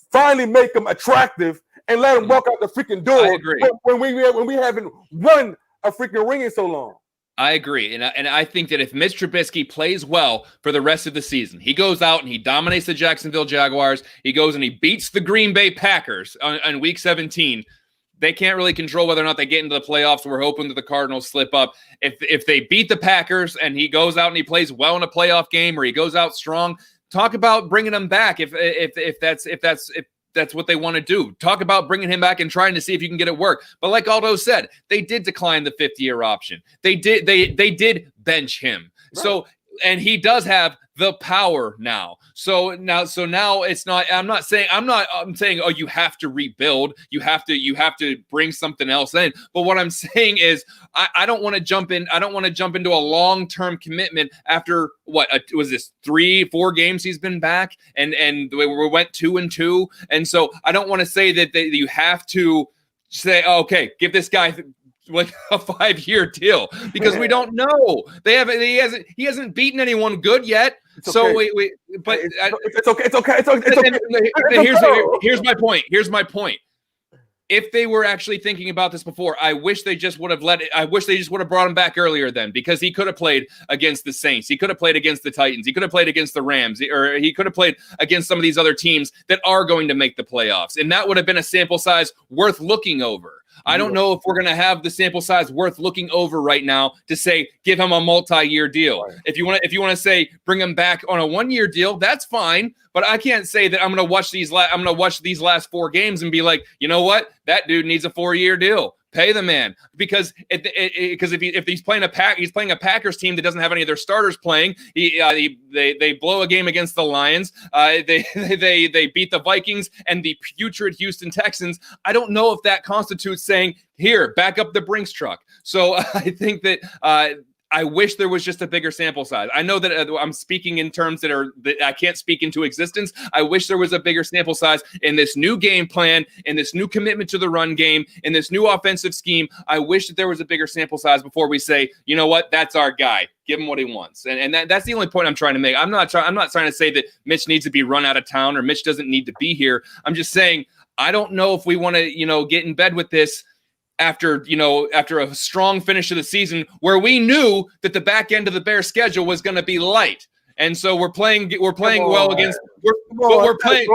finally make them attractive and let them walk out the freaking door. I agree. When we haven't won a freaking ring in so long. I agree. And I think that if Mitch Trubisky plays well for the rest of the season, he goes out and he dominates the Jacksonville Jaguars, he goes and he beats the Green Bay Packers on week 17, they can't really control whether or not they get into the playoffs. We're hoping that the Cardinals slip up. If they beat the Packers and he goes out and he plays well in a playoff game, or he goes out strong, talk about bringing him back if that's what they want to do. Talk about bringing him back and trying to see if you can get it work. But like Aldo said, they did decline the 5th-year option. They did bench him. Right. So, and he does have the power now. So now it's not. I'm saying, oh, you have to rebuild. You have to bring something else in. But what I'm saying is, I don't want to jump in. I don't want to jump into a long-term commitment after was this 3-4 games he's been back, and we went 2-2, and so I don't want to say that you have to say, oh, okay, give this guy like a 5-year deal, because we don't know. He hasn't beaten anyone good yet. It's so okay. It's okay. Here's my point. If they were actually thinking about this before, I wish they just would have brought him back earlier then, because he could have played against the Saints. He could have played against the Titans. He could have played against the Rams, or he could have played against some of these other teams that are going to make the playoffs. And that would have been a sample size worth looking over. I don't know if we're going to have the sample size worth looking over right now to say, give him a multi-year deal. Right. If you want to say, bring him back on a 1-year deal, that's fine. But I can't say that I'm going to watch these last 4 games and be like, you know what? That dude needs a 4-year deal. Pay the man, because if he's playing a Packers team that doesn't have any of their starters playing. They blow a game against the Lions. They beat the Vikings and the putrid Houston Texans. I don't know if that constitutes saying, here, back up the Brinks truck. So I think that I wish there was just a bigger sample size. I know that I'm speaking in terms that I can't speak into existence. I wish there was a bigger sample size in this new game plan, in this new commitment to the run game, in this new offensive scheme. I wish that there was a bigger sample size before we say, you know what, that's our guy. Give him what he wants. And that's the only point I'm trying to make. I'm not trying to say that Mitch needs to be run out of town or Mitch doesn't need to be here. I'm just saying, I don't know if we want to, get in bed with this after a strong finish of the season, where we knew that the back end of the Bears schedule was going to be light. And so we're playing well against. We're playing.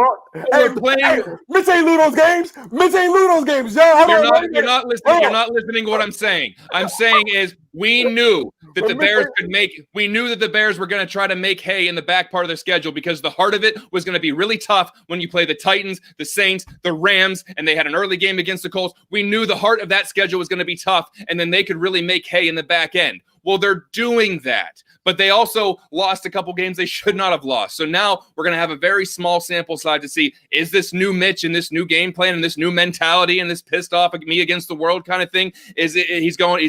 Mitch ain't lose those games. Mitch ain't lose those games. You're not listening. You're not listening to what I'm saying. I'm saying is, we knew that the Bears could make. We knew that the Bears were going to try to make hay in the back part of their schedule, because the heart of it was going to be really tough when you play the Titans, the Saints, the Rams, and they had an early game against the Colts. We knew the heart of that schedule was going to be tough, and then they could really make hay in the back end. Well, they're doing that, but they also lost a couple games they should not have lost. So now we're going to have a very small sample size to see, is this new Mitch and this new game plan and this new mentality and this pissed off at me against the world kind of thing? Is this going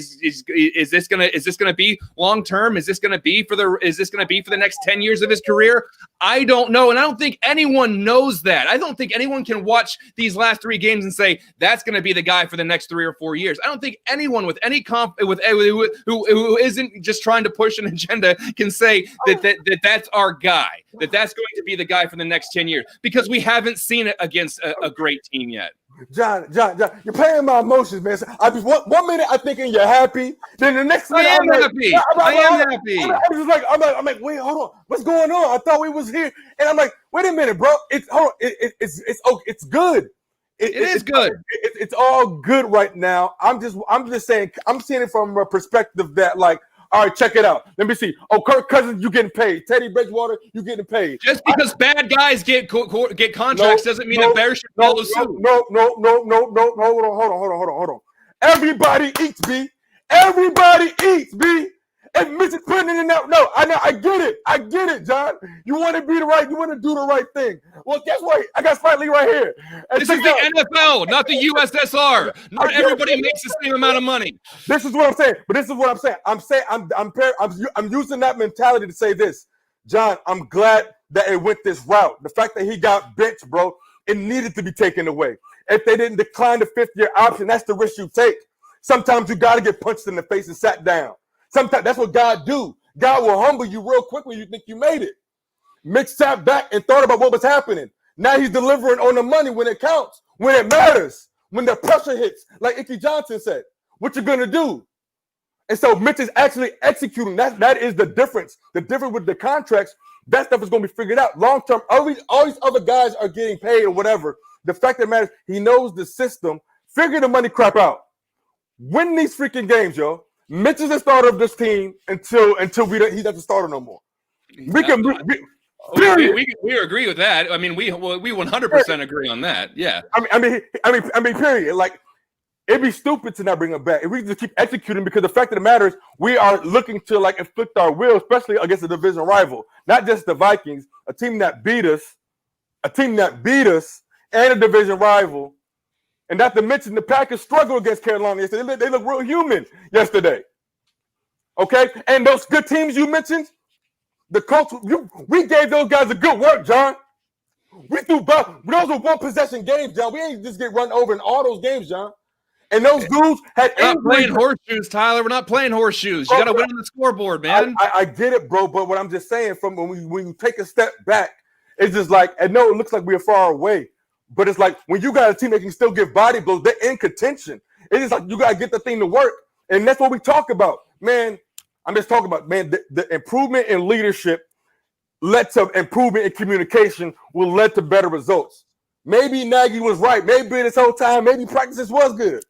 to be long term? Is this going to be for the next 10 years of his career? I don't know, and I don't think anyone knows that. I don't think anyone can watch these last 3 games and say that's going to be the guy for the next 3 or 4 years. I don't think anyone with any who isn't just trying to push an agenda can say that's our guy, that's going to be the guy for the next 10 years, because we haven't seen it against a great team yet. John, you're playing my emotions, man. So I just one minute I'm thinking you're happy, then the next minute I'm happy. I am happy. I'm like, wait, hold on, what's going on? I thought we was here, and I'm like, wait a minute, bro. It's good. It is good. It's all good right now. I'm just saying. I'm seeing it from a perspective that, like, all right, check it out. Let me see. Oh, Kirk Cousins, you getting paid. Teddy Bridgewater, you getting paid. Just because bad guys get contracts doesn't mean the Bears should follow suit. No. Hold on. Everybody eats, B. Everybody eats, B. And Mitch is putting it in that. No, I know. I get it, John. You want to be the right. You want to do the right thing. Well, guess what? I got Spike Lee right here. And this is the NFL, not the USSR. Not everybody makes the same amount of money. This is what I'm saying. But this is what I'm saying. I'm using that mentality to say this, John. I'm glad that it went this route. The fact that he got benched, bro, it needed to be taken away. If they didn't decline the 5th-year option, that's the risk you take. Sometimes you got to get punched in the face and sat down. Sometimes that's what God do. God will humble you real quick when you think you made it. Mitch sat back and thought about what was happening. Now he's delivering on the money when it counts, when it matters, when the pressure hits. Like Icky Johnson said, what you gonna do? And so Mitch is actually executing. That is the difference. The difference with the contracts, that stuff is gonna be figured out. Long term, all these other guys are getting paid or whatever. The fact that matters, he knows the system. Figure the money crap out. Win these freaking games, yo. Mitch is the starter of this team until he doesn't start no more. We agree with that. I mean, we 100% agree on that. Yeah. I mean, period. Like, it'd be stupid to not bring him back if we just keep executing, because the fact of the matter is we are looking to, like, inflict our will, especially against a division rival, not just the Vikings, a team that beat us, and a division rival. And not to mention the Packers struggled against Carolina yesterday. They look real human yesterday. Okay? And those good teams you mentioned, the Colts, we gave those guys a good work, John. We threw those were one-possession games, John. We ain't just get run over in all those games, John. And those dudes had We're not playing horseshoes, Tyler. We're not playing horseshoes. You got to win on the scoreboard, man. I get it, bro. But what I'm just saying, from when you take a step back, it's just like, I know it looks like we're far away. But it's like when you got a team that can still give body blows, they're in contention. It's just like you got to get the thing to work. And that's what we talk about. Man, I'm just talking about, man, the improvement in leadership led to improvement in communication, will lead to better results. Maybe Nagy was right. Maybe this whole time, maybe practice was good.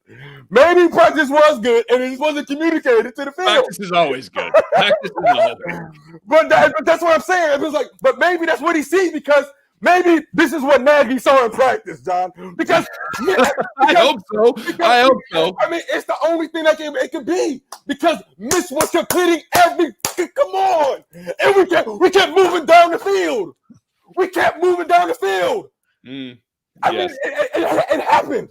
Maybe practice was good, and it just wasn't communicated to the field. Practice is always good. Practice is always good. But that's what I'm saying. It was like, but maybe that's what he sees, because maybe this is what Nagy saw in practice, John. Because I hope so. I mean, it's the only thing that it can be, because Mitch was completing every. Come on, and we kept moving down the field. I mean, it happened.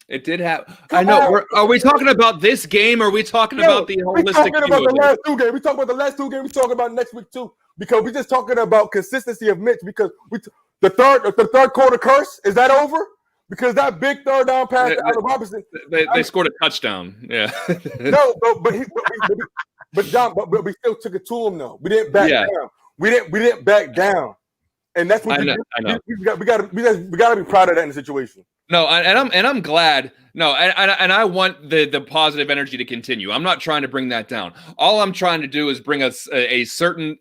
It did happen. I know. Are we talking about this game, or are we talking about the holistic? We're talking about the last two games. We talking about the last two games. We're talking about next week too, because we're just talking about consistency of Mitch. Because the third quarter curse, is that over? Because that big third down pass to Allen Robinson, they scored a touchdown. Yeah. No, but John, we still took it to him though. We didn't back down. We didn't back down, and that's what I know. We got to be proud of that in the situation. No, I'm glad. No, and I want the positive energy to continue. I'm not trying to bring that down. All I'm trying to do is bring us a certain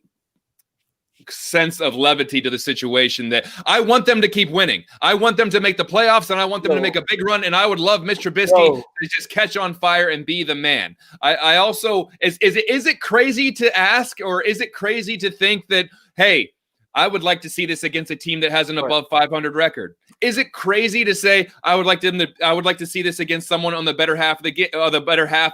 sense of levity to the situation, that I want them to keep winning. I want them to make the playoffs, and I want them to make a big run. And I would love Mr. Trubisky to just catch on fire and be the man. I also is it crazy to ask, or is it crazy to think that, hey, I would like to see this against a team that has an above 500 record? Is it crazy to say I would like to see this against someone on the better half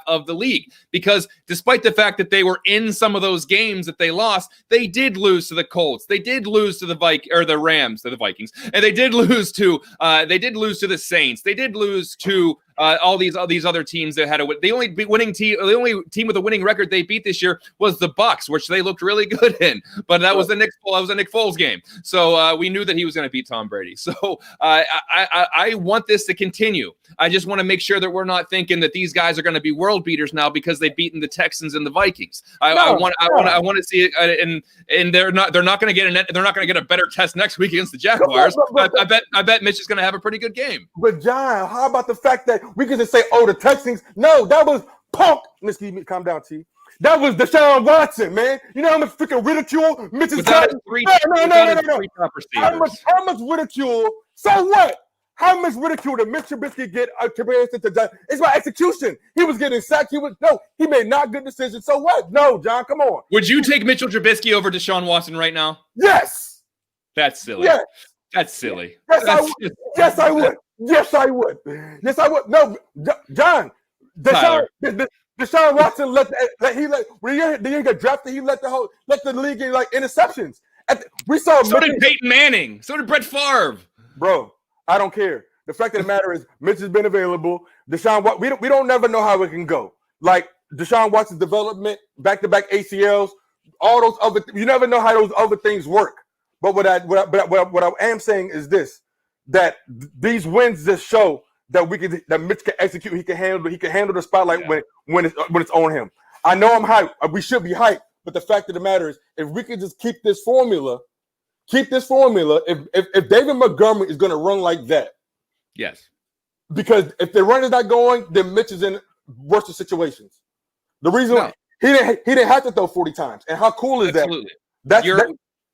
of the league? Because despite the fact that they were in some of those games that they lost, they did lose to the Colts. They did lose to the Rams, to the Vikings, and they did lose to the Saints. They did lose to all these other teams that had the only team with a winning record they beat this year was the Bucs, which they looked really good in. But that was a Nick Foles game, so we knew that he was going to beat Tom Brady. So I want this to continue. I just want to make sure that we're not thinking that these guys are going to be world beaters now because they've beaten the Texans and the Vikings. I want to see it, and they're not going to get a better test next week against the Jaguars. I bet Mitch is going to have a pretty good game. But John, how about the fact that we can just say, "Oh, the Texans"? No, that was punk. Calm down, T. That was Deshaun Watson, man. You know how much freaking ridicule Mitch has gotten? No. How much ridicule? So what? How much ridicule did Mitch Trubisky get compared to John? It's about execution. He was getting sacked. He made not good decisions. So what? No, John, come on. Would you take Mitchell Trubisky over Deshaun Watson right now? Yes. That's silly. Yes. That's silly. Yes, I would. Yes, I would. Yes, I would. Yes, I would. No, John. Deshaun Watson when he got drafted, he let the league get like interceptions. We saw. So did Peyton Manning. So did Brett Favre. Bro, I don't care. The fact of the matter is, Mitch has been available. Deshaun, we don't never know how it can go. Like Deshaun Watson's development, back-to-back ACLs, all those other. You never know how those other things work. But what I am saying is this: that these wins just show that Mitch can execute. He can handle the spotlight when it's on him. I know I'm hyped. We should be hyped. But the fact of the matter is, if we can just keep this formula. If David Montgomery is going to run like that, yes, because if the run is not going, then Mitch is in worse situations. The reason he didn't have to throw 40 times, and how cool is that?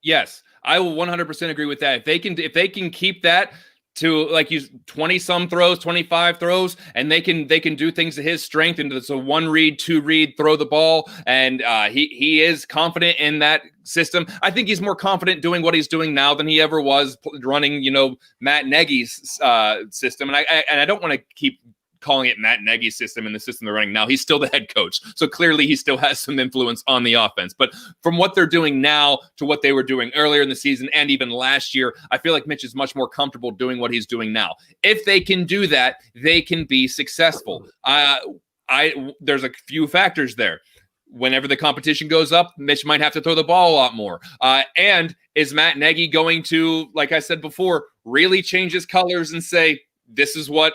Yes, I will 100% agree with that. If they can keep that to like use 20 some throws, 25 throws, and they can do things to his strength, and it's a 1-read, 2-read, throw the ball, and he is confident in that system. I think he's more confident doing what he's doing now than he ever was running, Matt Nagy's system. And I don't want to keep calling it Matt Nagy's system and the system they're running now. He's still the head coach. So clearly he still has some influence on the offense. But from what they're doing now to what they were doing earlier in the season and even last year, I feel like Mitch is much more comfortable doing what he's doing now. If they can do that, they can be successful. There's a few factors there. Whenever the competition goes up, Mitch might have to throw the ball a lot more. And is Matt Nagy going to, like I said before, really change his colors and say, this is what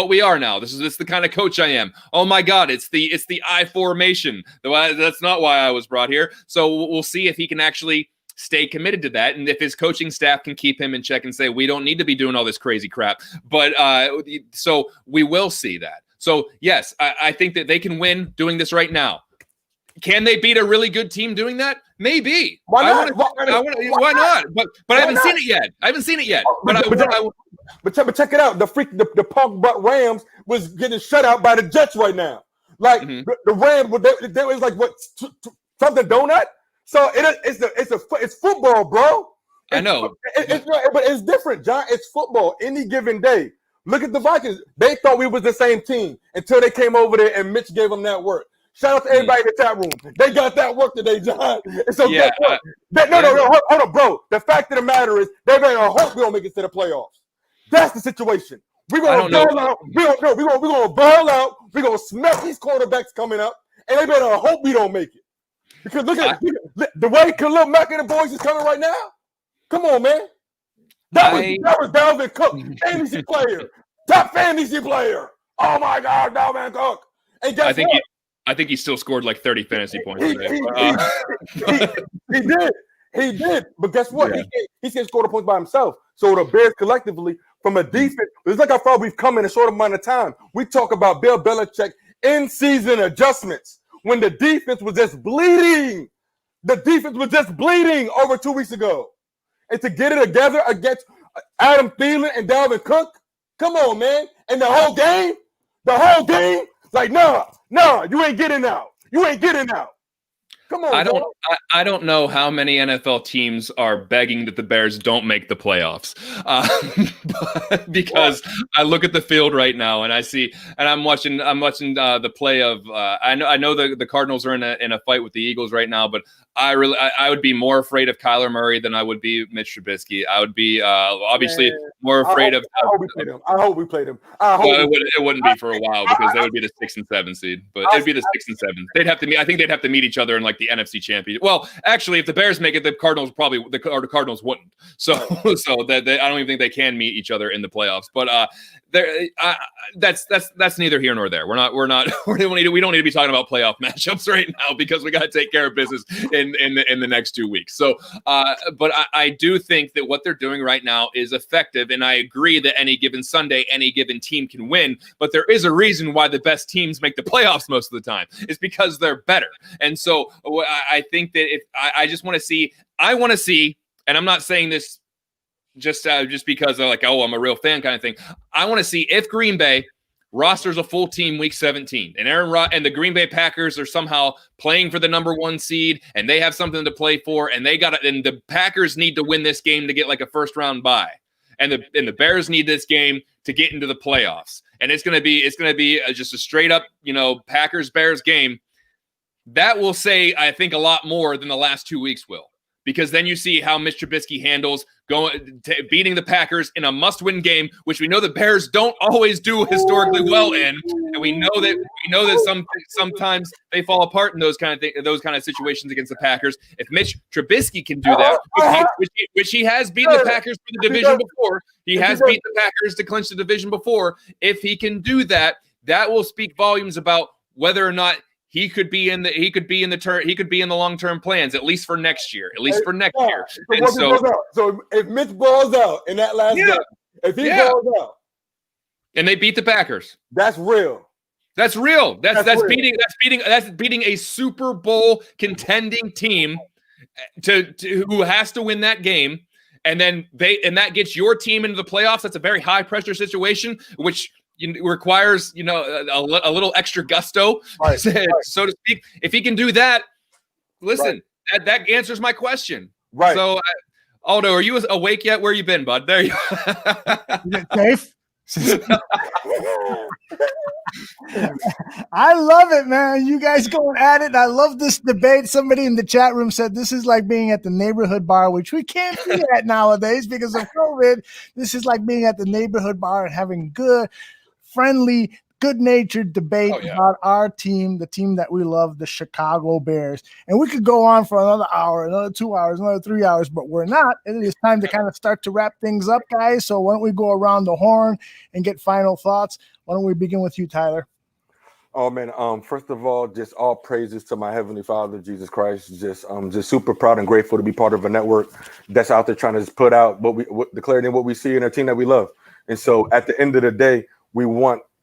we are now. This is the kind of coach I am. Oh my God, it's the I formation. That's not why I was brought here. So we'll see if he can actually stay committed to that, and if his coaching staff can keep him in check and say, we don't need to be doing all this crazy crap. But so we will see that. So yes, I think that they can win doing this right now. Can they beat a really good team doing that? Maybe. Why not? Why not? But I haven't seen it yet. But check it out. The punk butt Rams was getting shut out by the Jets right now. Like the Rams, they was like what something donut. So it's football, bro. I know, but it's different, John. It's football. Any given day. Look at the Vikings. They thought we was the same team until they came over there and Mitch gave them that work. Shout out to everybody in the chat room. They got that work today, John. And so hold on, bro. The fact of the matter is, they better hope we don't make it to the playoffs. That's the situation. We're gonna ball out. We're gonna ball out. We're gonna smack these quarterbacks coming up, and they better hope we don't make it. Because look at the way Khalil Mack and the boys is coming right now. Come on, man. That was Dalvin Cook, fantasy player, top fantasy player. Oh my God, Dalvin Cook. And guess what? I think he still scored like 30 fantasy points today. He did. But guess what? Yeah. He can't score the points by himself. So the Bears collectively, from a defense, it's like how far we've come in a short amount of time. We talk about Bill Belichick in-season adjustments when the defense was just bleeding. The defense was just bleeding over 2 weeks ago. And to get it together against Adam Thielen and Dalvin Cook, come on, man. And the whole game, like, no, you ain't getting out. You ain't getting out. Come on, I don't know how many NFL teams are begging that the Bears don't make the playoffs, because I look at the field right now and I see, and I'm watching the play of. I know the Cardinals are in a fight with the Eagles right now, but I would be more afraid of Kyler Murray than I would be Mitch Trubisky. I would be obviously more afraid of. I hope we played him. I hope we played him. It wouldn't be for a while because they would be the 6 and 7 seed, but it'd be the 6 and 7. They'd have to meet. I think they'd have to meet each other in like the NFC Championship. Well, actually, if the Bears make it, the Cardinals wouldn't. So that I don't even think they can meet each other in the playoffs. But that's neither here nor there. We don't need to be talking about playoff matchups right now because we got to take care of business in the next 2 weeks. So, but I do think that what they're doing right now is effective, and I agree that any given Sunday, any given team can win. But there is a reason why the best teams make the playoffs most of the time. It's because they're better. And so I think that if I just want to see, and I'm not saying this just because they're like, oh, I'm a real fan kind of thing. I want to see if Green Bay rosters a full team week 17 and and the Green Bay Packers are somehow playing for the number 1 seed and they have something to play for and and the Packers need to win this game to get like a first round bye. And the Bears need this game to get into the playoffs. And it's going to be just a straight up, Packers-Bears game. That will say, I think, a lot more than the last 2 weeks will. Because then you see how Mitch Trubisky handles beating the Packers in a must-win game, which we know the Bears don't always do historically well in, and we know that sometimes they fall apart in those kind of situations against the Packers. If Mitch Trubisky can do that, which he has beaten the Packers for the division before, he has beaten the Packers to clinch the division before. If he can do that, that will speak volumes about whether or not he could be in the long-term plans, at least for next year. So if Mitch balls out in that last game, if he balls out, and they beat the Packers, that's real. That's real. That's beating a Super Bowl contending team to who has to win that game, and then that gets your team into the playoffs. That's a very high pressure situation, which requires a little extra gusto, right, so to speak. If he can do that, listen, right, that answers my question. Right. So, Aldo, are you awake yet? Where you been, bud? There you. Safe. I love it, man. You guys going at it. I love this debate. Somebody in the chat room said this is like being at the neighborhood bar, which we can't be at nowadays because of COVID. This is like being at the neighborhood bar and having good, friendly, good-natured debate about our team, the team that we love, the Chicago Bears. And we could go on for another hour, another 2 hours, another 3 hours, but we're not. It is time to kind of start to wrap things up, guys. So why don't we go around the horn and get final thoughts? Why don't we begin with you, Tyler? Oh, man. First of all, just all praises to my Heavenly Father, Jesus Christ. Just super proud and grateful to be part of a network that's out there trying to just put out declaring what we see in our team that we love. And so at the end of the day,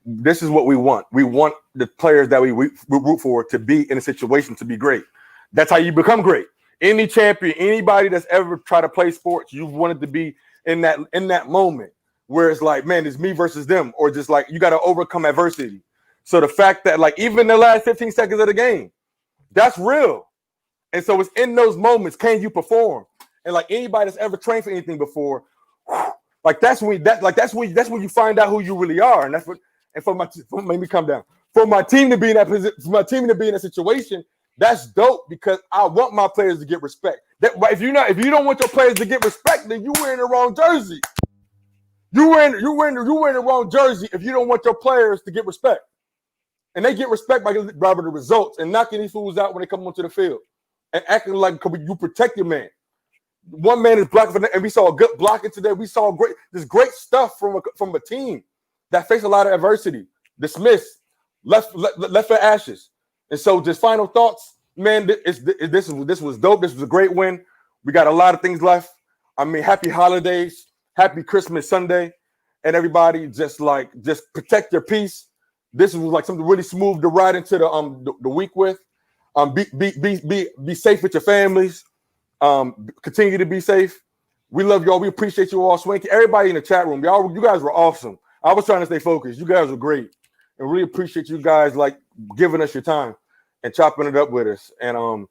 this is what we want. We want the players that we root for to be in a situation to be great. That's how you become great. Any champion, anybody that's ever tried to play sports, you've wanted to be in that moment where it's like, man, it's me versus them, or just like you got to overcome adversity. So the fact that like even the last 15 seconds of the game, that's real. And so it's in those moments, can you perform? And like anybody that's ever trained for anything before, like that's when you find out who you really are. And that's what. And for my team to be in that situation, that's dope because I want my players to get respect. If you don't want your players to get respect, then you wearing the wrong jersey. You wearing the wrong jersey if you don't want your players to get respect. And they get respect by the results and knocking these fools out when they come onto the field and acting like you protect your man. One man is blocking, and we saw a good blocking today. We saw great stuff from a team that faced a lot of adversity, dismissed, left for ashes. And so just final thoughts, man, this was dope. This was a great win. We got a lot of things left. I mean, happy holidays, happy Christmas Sunday, and everybody just protect your peace. This was like something really smooth to ride into the week with. Be safe with your families. Continue to be safe. We love y'all. We appreciate you all. Swanky, everybody in the chat room, you guys were awesome. I was trying to stay focused. You guys were great, and really appreciate you guys like giving us your time and chopping it up with us. And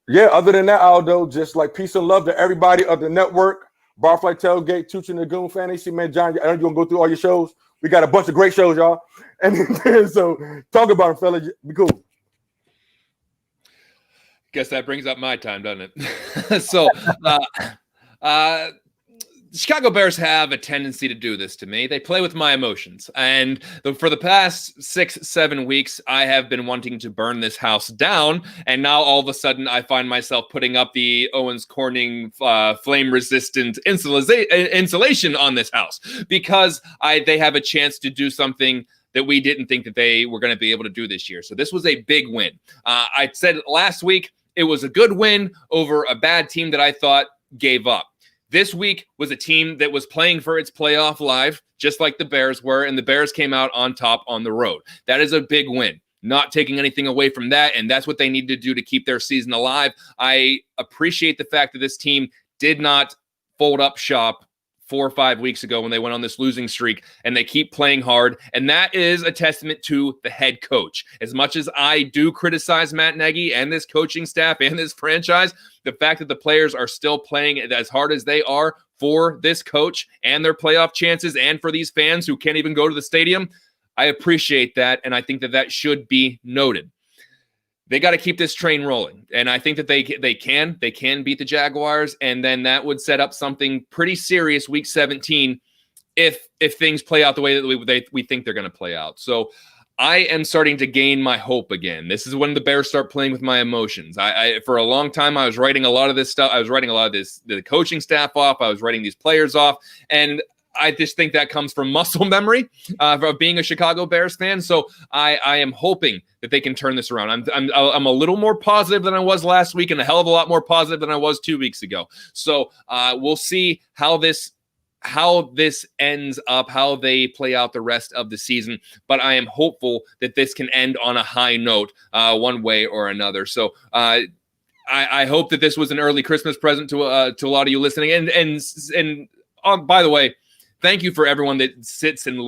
Yeah, other than that, Aldo, just like peace and love to everybody of the network. Barfly Tailgate, Tucci Nagoon Fantasy, man. John, I know you're going to go through all your shows. We got a bunch of great shows, y'all. And so talk about them, fellas. Be cool. Guess that brings up my time, doesn't it? So, Chicago Bears have a tendency to do this to me. They play with my emotions. And for the past 6-7 weeks, I have been wanting to burn this house down. And now all of a sudden, I find myself putting up the Owens Corning flame-resistant insulation on this house because they have a chance to do something that we didn't think that they were going to be able to do this year. So this was a big win. I said last week, it was a good win over a bad team that I thought gave up. This week was a team that was playing for its playoff life, just like the Bears were, and the Bears came out on top on the road. That is a big win. Not taking anything away from that, and that's what they need to do to keep their season alive. I appreciate the fact that this team did not fold up shop 4 or 5 weeks ago when they went on this losing streak, and they keep playing hard, and that is a testament to the head coach. As much as I do criticize Matt Nagy and this coaching staff and this franchise, the fact that the players are still playing as hard as they are for this coach and their playoff chances and for these fans who can't even go to the stadium, I appreciate that, and I think that that should be noted. They got to keep this train rolling, and I think that they can beat the Jaguars, and then that would set up something pretty serious week 17 if things play out the way that we think they're going to play out. So I am starting to gain my hope again. This is when the Bears start playing with my emotions. I for a long time I was writing a lot of this stuff. I was writing a lot of the coaching staff off. I was writing these players off, and I just think that comes from muscle memory of being a Chicago Bears fan. So I am hoping that they can turn this around. I'm a little more positive than I was last week, and a hell of a lot more positive than I was 2 weeks ago. So we'll see how this ends up, how they play out the rest of the season. But I am hopeful that this can end on a high note one way or another. So I hope that this was an early Christmas present to a lot of you listening. And by the way, thank you for everyone that sits and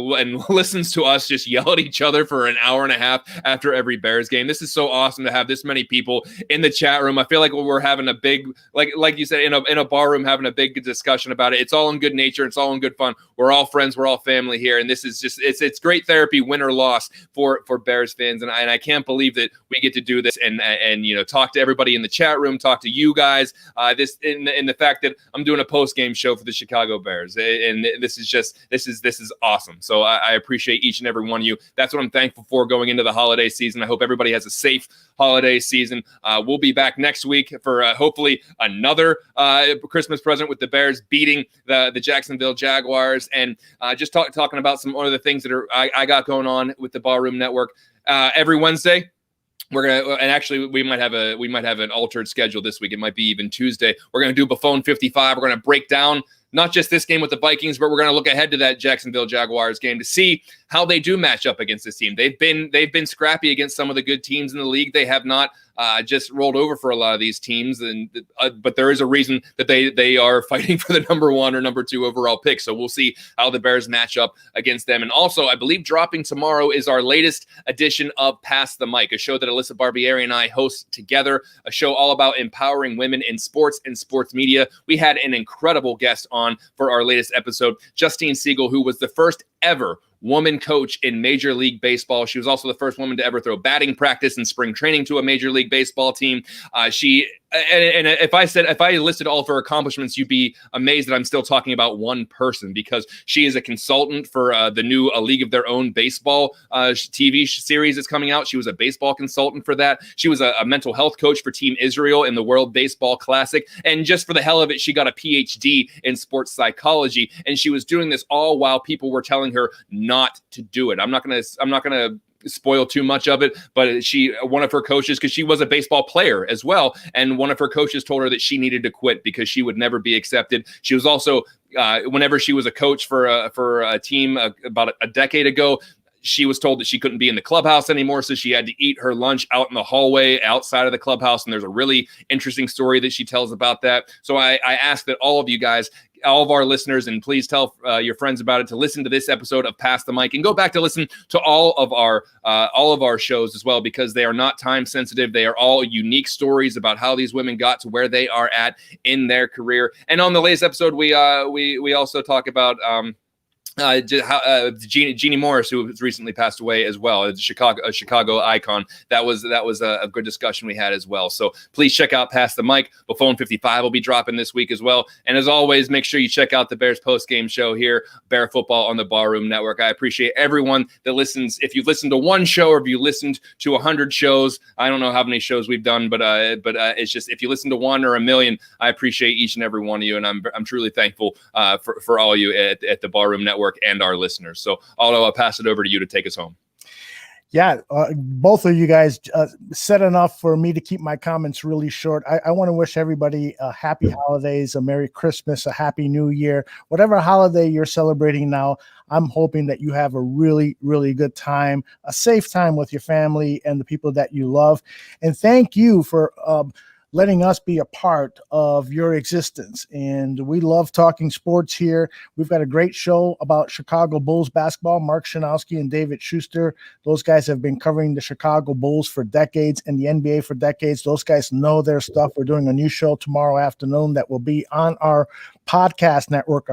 listens to us just yell at each other for an hour and a half after every Bears game. This is so awesome to have this many people in the chat room. I feel like we're having a big, like you said, in a bar room, having a big discussion about it. It's all in good nature. It's all in good fun. We're all friends. We're all family here. And this is just, it's great therapy, win or loss for Bears fans. And I can't believe that we get to do this and talk to everybody in the chat room, talk to you guys, this in the fact that I'm doing a post-game show for the Chicago Bears. And this is awesome. So I appreciate each and every one of you. That's what I'm thankful for going into the holiday season. I hope everybody has a safe holiday season. We'll be back next week for hopefully another Christmas present with the Bears beating the Jacksonville Jaguars, and just talking about some other things that I got going on with the Ballroom Network every Wednesday. We're gonna, and actually we might have an altered schedule this week. It might be even Tuesday. We're gonna do Buffon 55. We're gonna break down not just this game with the Vikings, but we're going to look ahead to that Jacksonville Jaguars game to see how they do match up against this team. They've been scrappy against some of the good teams in the league. They have not just rolled over for a lot of these teams, but there is a reason that they are fighting for the number 1 or number 2 overall pick. So we'll see how the Bears match up against them. And also, I believe dropping tomorrow is our latest edition of Pass the Mic, a show that Alyssa Barbieri and I host together, a show all about empowering women in sports and sports media. We had an incredible guest on for our latest episode, Justine Siegel, who was the first ever woman coach in Major League Baseball. She was also the first woman to ever throw batting practice in spring training to a Major League Baseball team. If I listed all of her accomplishments, you'd be amazed that I'm still talking about one person, because she is a consultant for the new A League of Their Own baseball TV series that's coming out. She was a baseball consultant for that. She was a mental health coach for Team Israel in the World Baseball Classic. And just for the hell of it, she got a PhD in sports psychology. And she was doing this all while people were telling her not to do it. I'm not gonna spoil too much of it, but one of her coaches, because she was a baseball player as well, and one of her coaches told her that she needed to quit because she would never be accepted. She was also whenever she was a coach for a team about a decade ago, she was told that she couldn't be in the clubhouse anymore, so she had to eat her lunch out in the hallway outside of the clubhouse. And there's a really interesting story that she tells about that. So I ask that all of you guys, all of our listeners, and please tell your friends about it, to listen to this episode of Pass the Mic and go back to listen to all of our shows as well, because they are not time sensitive. They are all unique stories about how these women got to where they are at in their career. And on the latest episode, we also talk about Jeannie Morris, who has recently passed away as well, a Chicago icon. That was a good discussion we had as well. So please check out Pass the Mic. Buffon 55 will be dropping this week as well. And as always, make sure you check out the Bears post-game show here, Bear Football on the Barroom Network. I appreciate everyone that listens. If you've listened to one show or if you listened to 100 shows, I don't know how many shows we've done, but it's just, if you listen to one or a million, I appreciate each and every one of you, and I'm truly thankful for all of you at the Barroom Network and our listeners. So Aldo, I'll pass it over to you to take us home. Yeah, both of you guys said enough for me to keep my comments really short. I want to wish everybody a happy holidays, a Merry Christmas, a Happy New Year. Whatever holiday you're celebrating now, I'm hoping that you have a really, really good time, a safe time with your family and the people that you love. And thank you for letting us be a part of your existence. And we love talking sports here. We've got a great show about Chicago Bulls basketball. Mark Shanowski and David Schuster, those guys have been covering the Chicago Bulls for decades and the NBA for decades. Those guys know their stuff. We're doing a new show tomorrow afternoon that will be on our podcast network,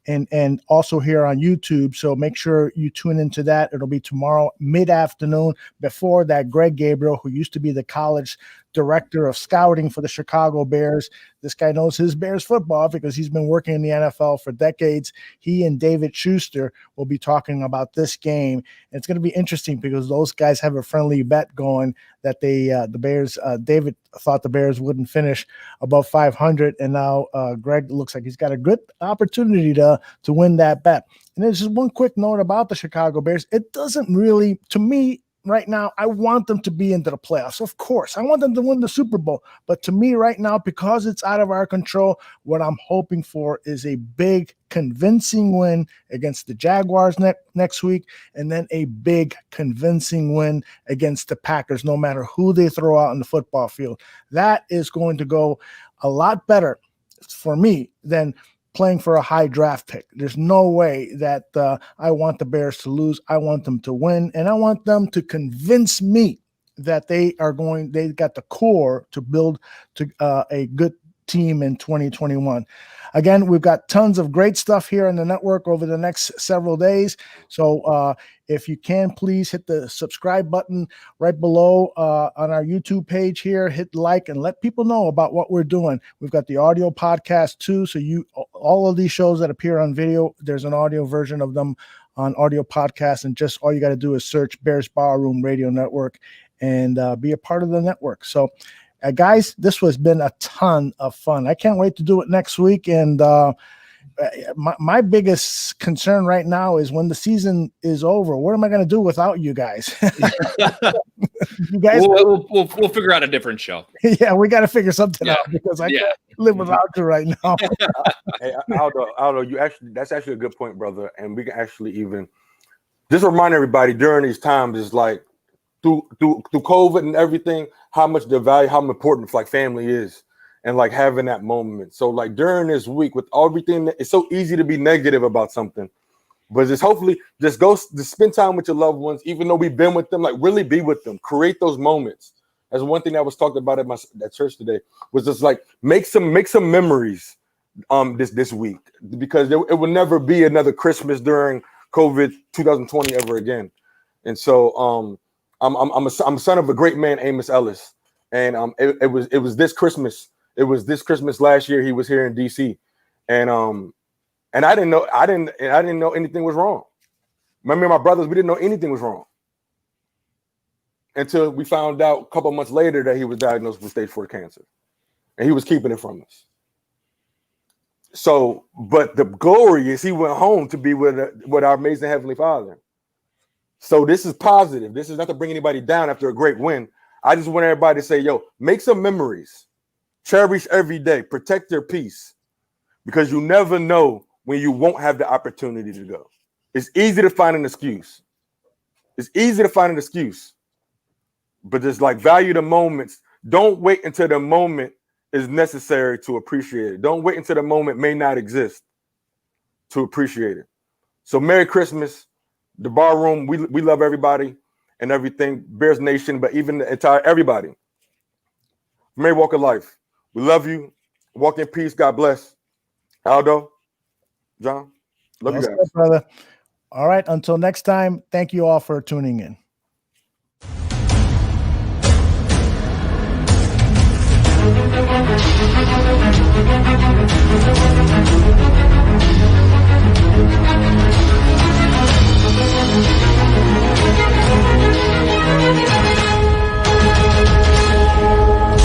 and also here on YouTube. So make sure you tune into that. It'll be tomorrow mid-afternoon. Before that, Greg Gabriel, who used to be the college director of scouting for the Chicago Bears. This guy knows his Bears football because he's been working in the NFL for decades. He and David Schuster will be talking about this game. And it's going to be interesting because those guys have a friendly bet going that the Bears, David thought the Bears wouldn't finish above 500. And now Greg looks like he's got a good opportunity to win that bet. And there's just one quick note about the Chicago Bears. It doesn't really, to me, right now, I want them to be into the playoffs. Of course, I want them to win the Super Bowl. But to me right now, because it's out of our control, what I'm hoping for is a big, convincing win against the Jaguars next week, and then a big, convincing win against the Packers, no matter who they throw out on the football field. That is going to go a lot better for me than playing for a high draft pick. There's no way that I want the Bears to lose. I want them to win, and I want them to convince me that they got the core to build to a good team in 2021. Again, we've got tons of great stuff here on the network over the next several days. So if you can, please hit the subscribe button right below on our YouTube page here. Hit like and let people know about what we're doing. We've got the audio podcast too. So all of these shows that appear on video, there's an audio version of them on audio podcast. And just all you got to do is search Bears Barroom Radio Network and be a part of the network. So guys, this has been a ton of fun. I can't wait to do it next week. And my biggest concern right now is when the season is over, what am I going to do without you guys? You guys, we'll figure out a different show. Yeah, we got to figure something out because I can't live without you right now. Hey, Aldo, that's actually a good point, brother. And we can actually even just remind everybody during these times is like through COVID and everything, how much the value, how important like family is, and like having that moment. So like during this week with everything, it's so easy to be negative about something, but just hopefully just go to spend time with your loved ones, even though we've been with them, like really be with them, create those moments. That's one thing that was talked about at church today, was just like make some memories this week, because it will never be another Christmas during COVID 2020 ever again. And so I'm a son of a great man, Amos Ellis, and it was this Christmas. It was this Christmas last year. He was here in DC, and I didn't know anything was wrong. Me and my brothers, we didn't know anything was wrong until we found out a couple months later that he was diagnosed with stage 4 cancer, and he was keeping it from us. So, but the glory is he went home to be with our amazing Heavenly Father. So this is positive. This is not to bring anybody down after a great win. I just want everybody to say, yo, make some memories. Cherish every day. Protect your peace. Because you never know when you won't have the opportunity to go. It's easy to find an excuse. It's easy to find an excuse, but just like value the moments. Don't wait until the moment is necessary to appreciate it. Don't wait until the moment may not exist to appreciate it. So Merry Christmas, the bar room. We love everybody and everything, Bears Nation, but even the entire everybody. Merry walk of life. We love you. Walk in peace. God bless. Aldo, John, love you guys. Good, brother. All right. Until next time, thank you all for tuning in. Thank you.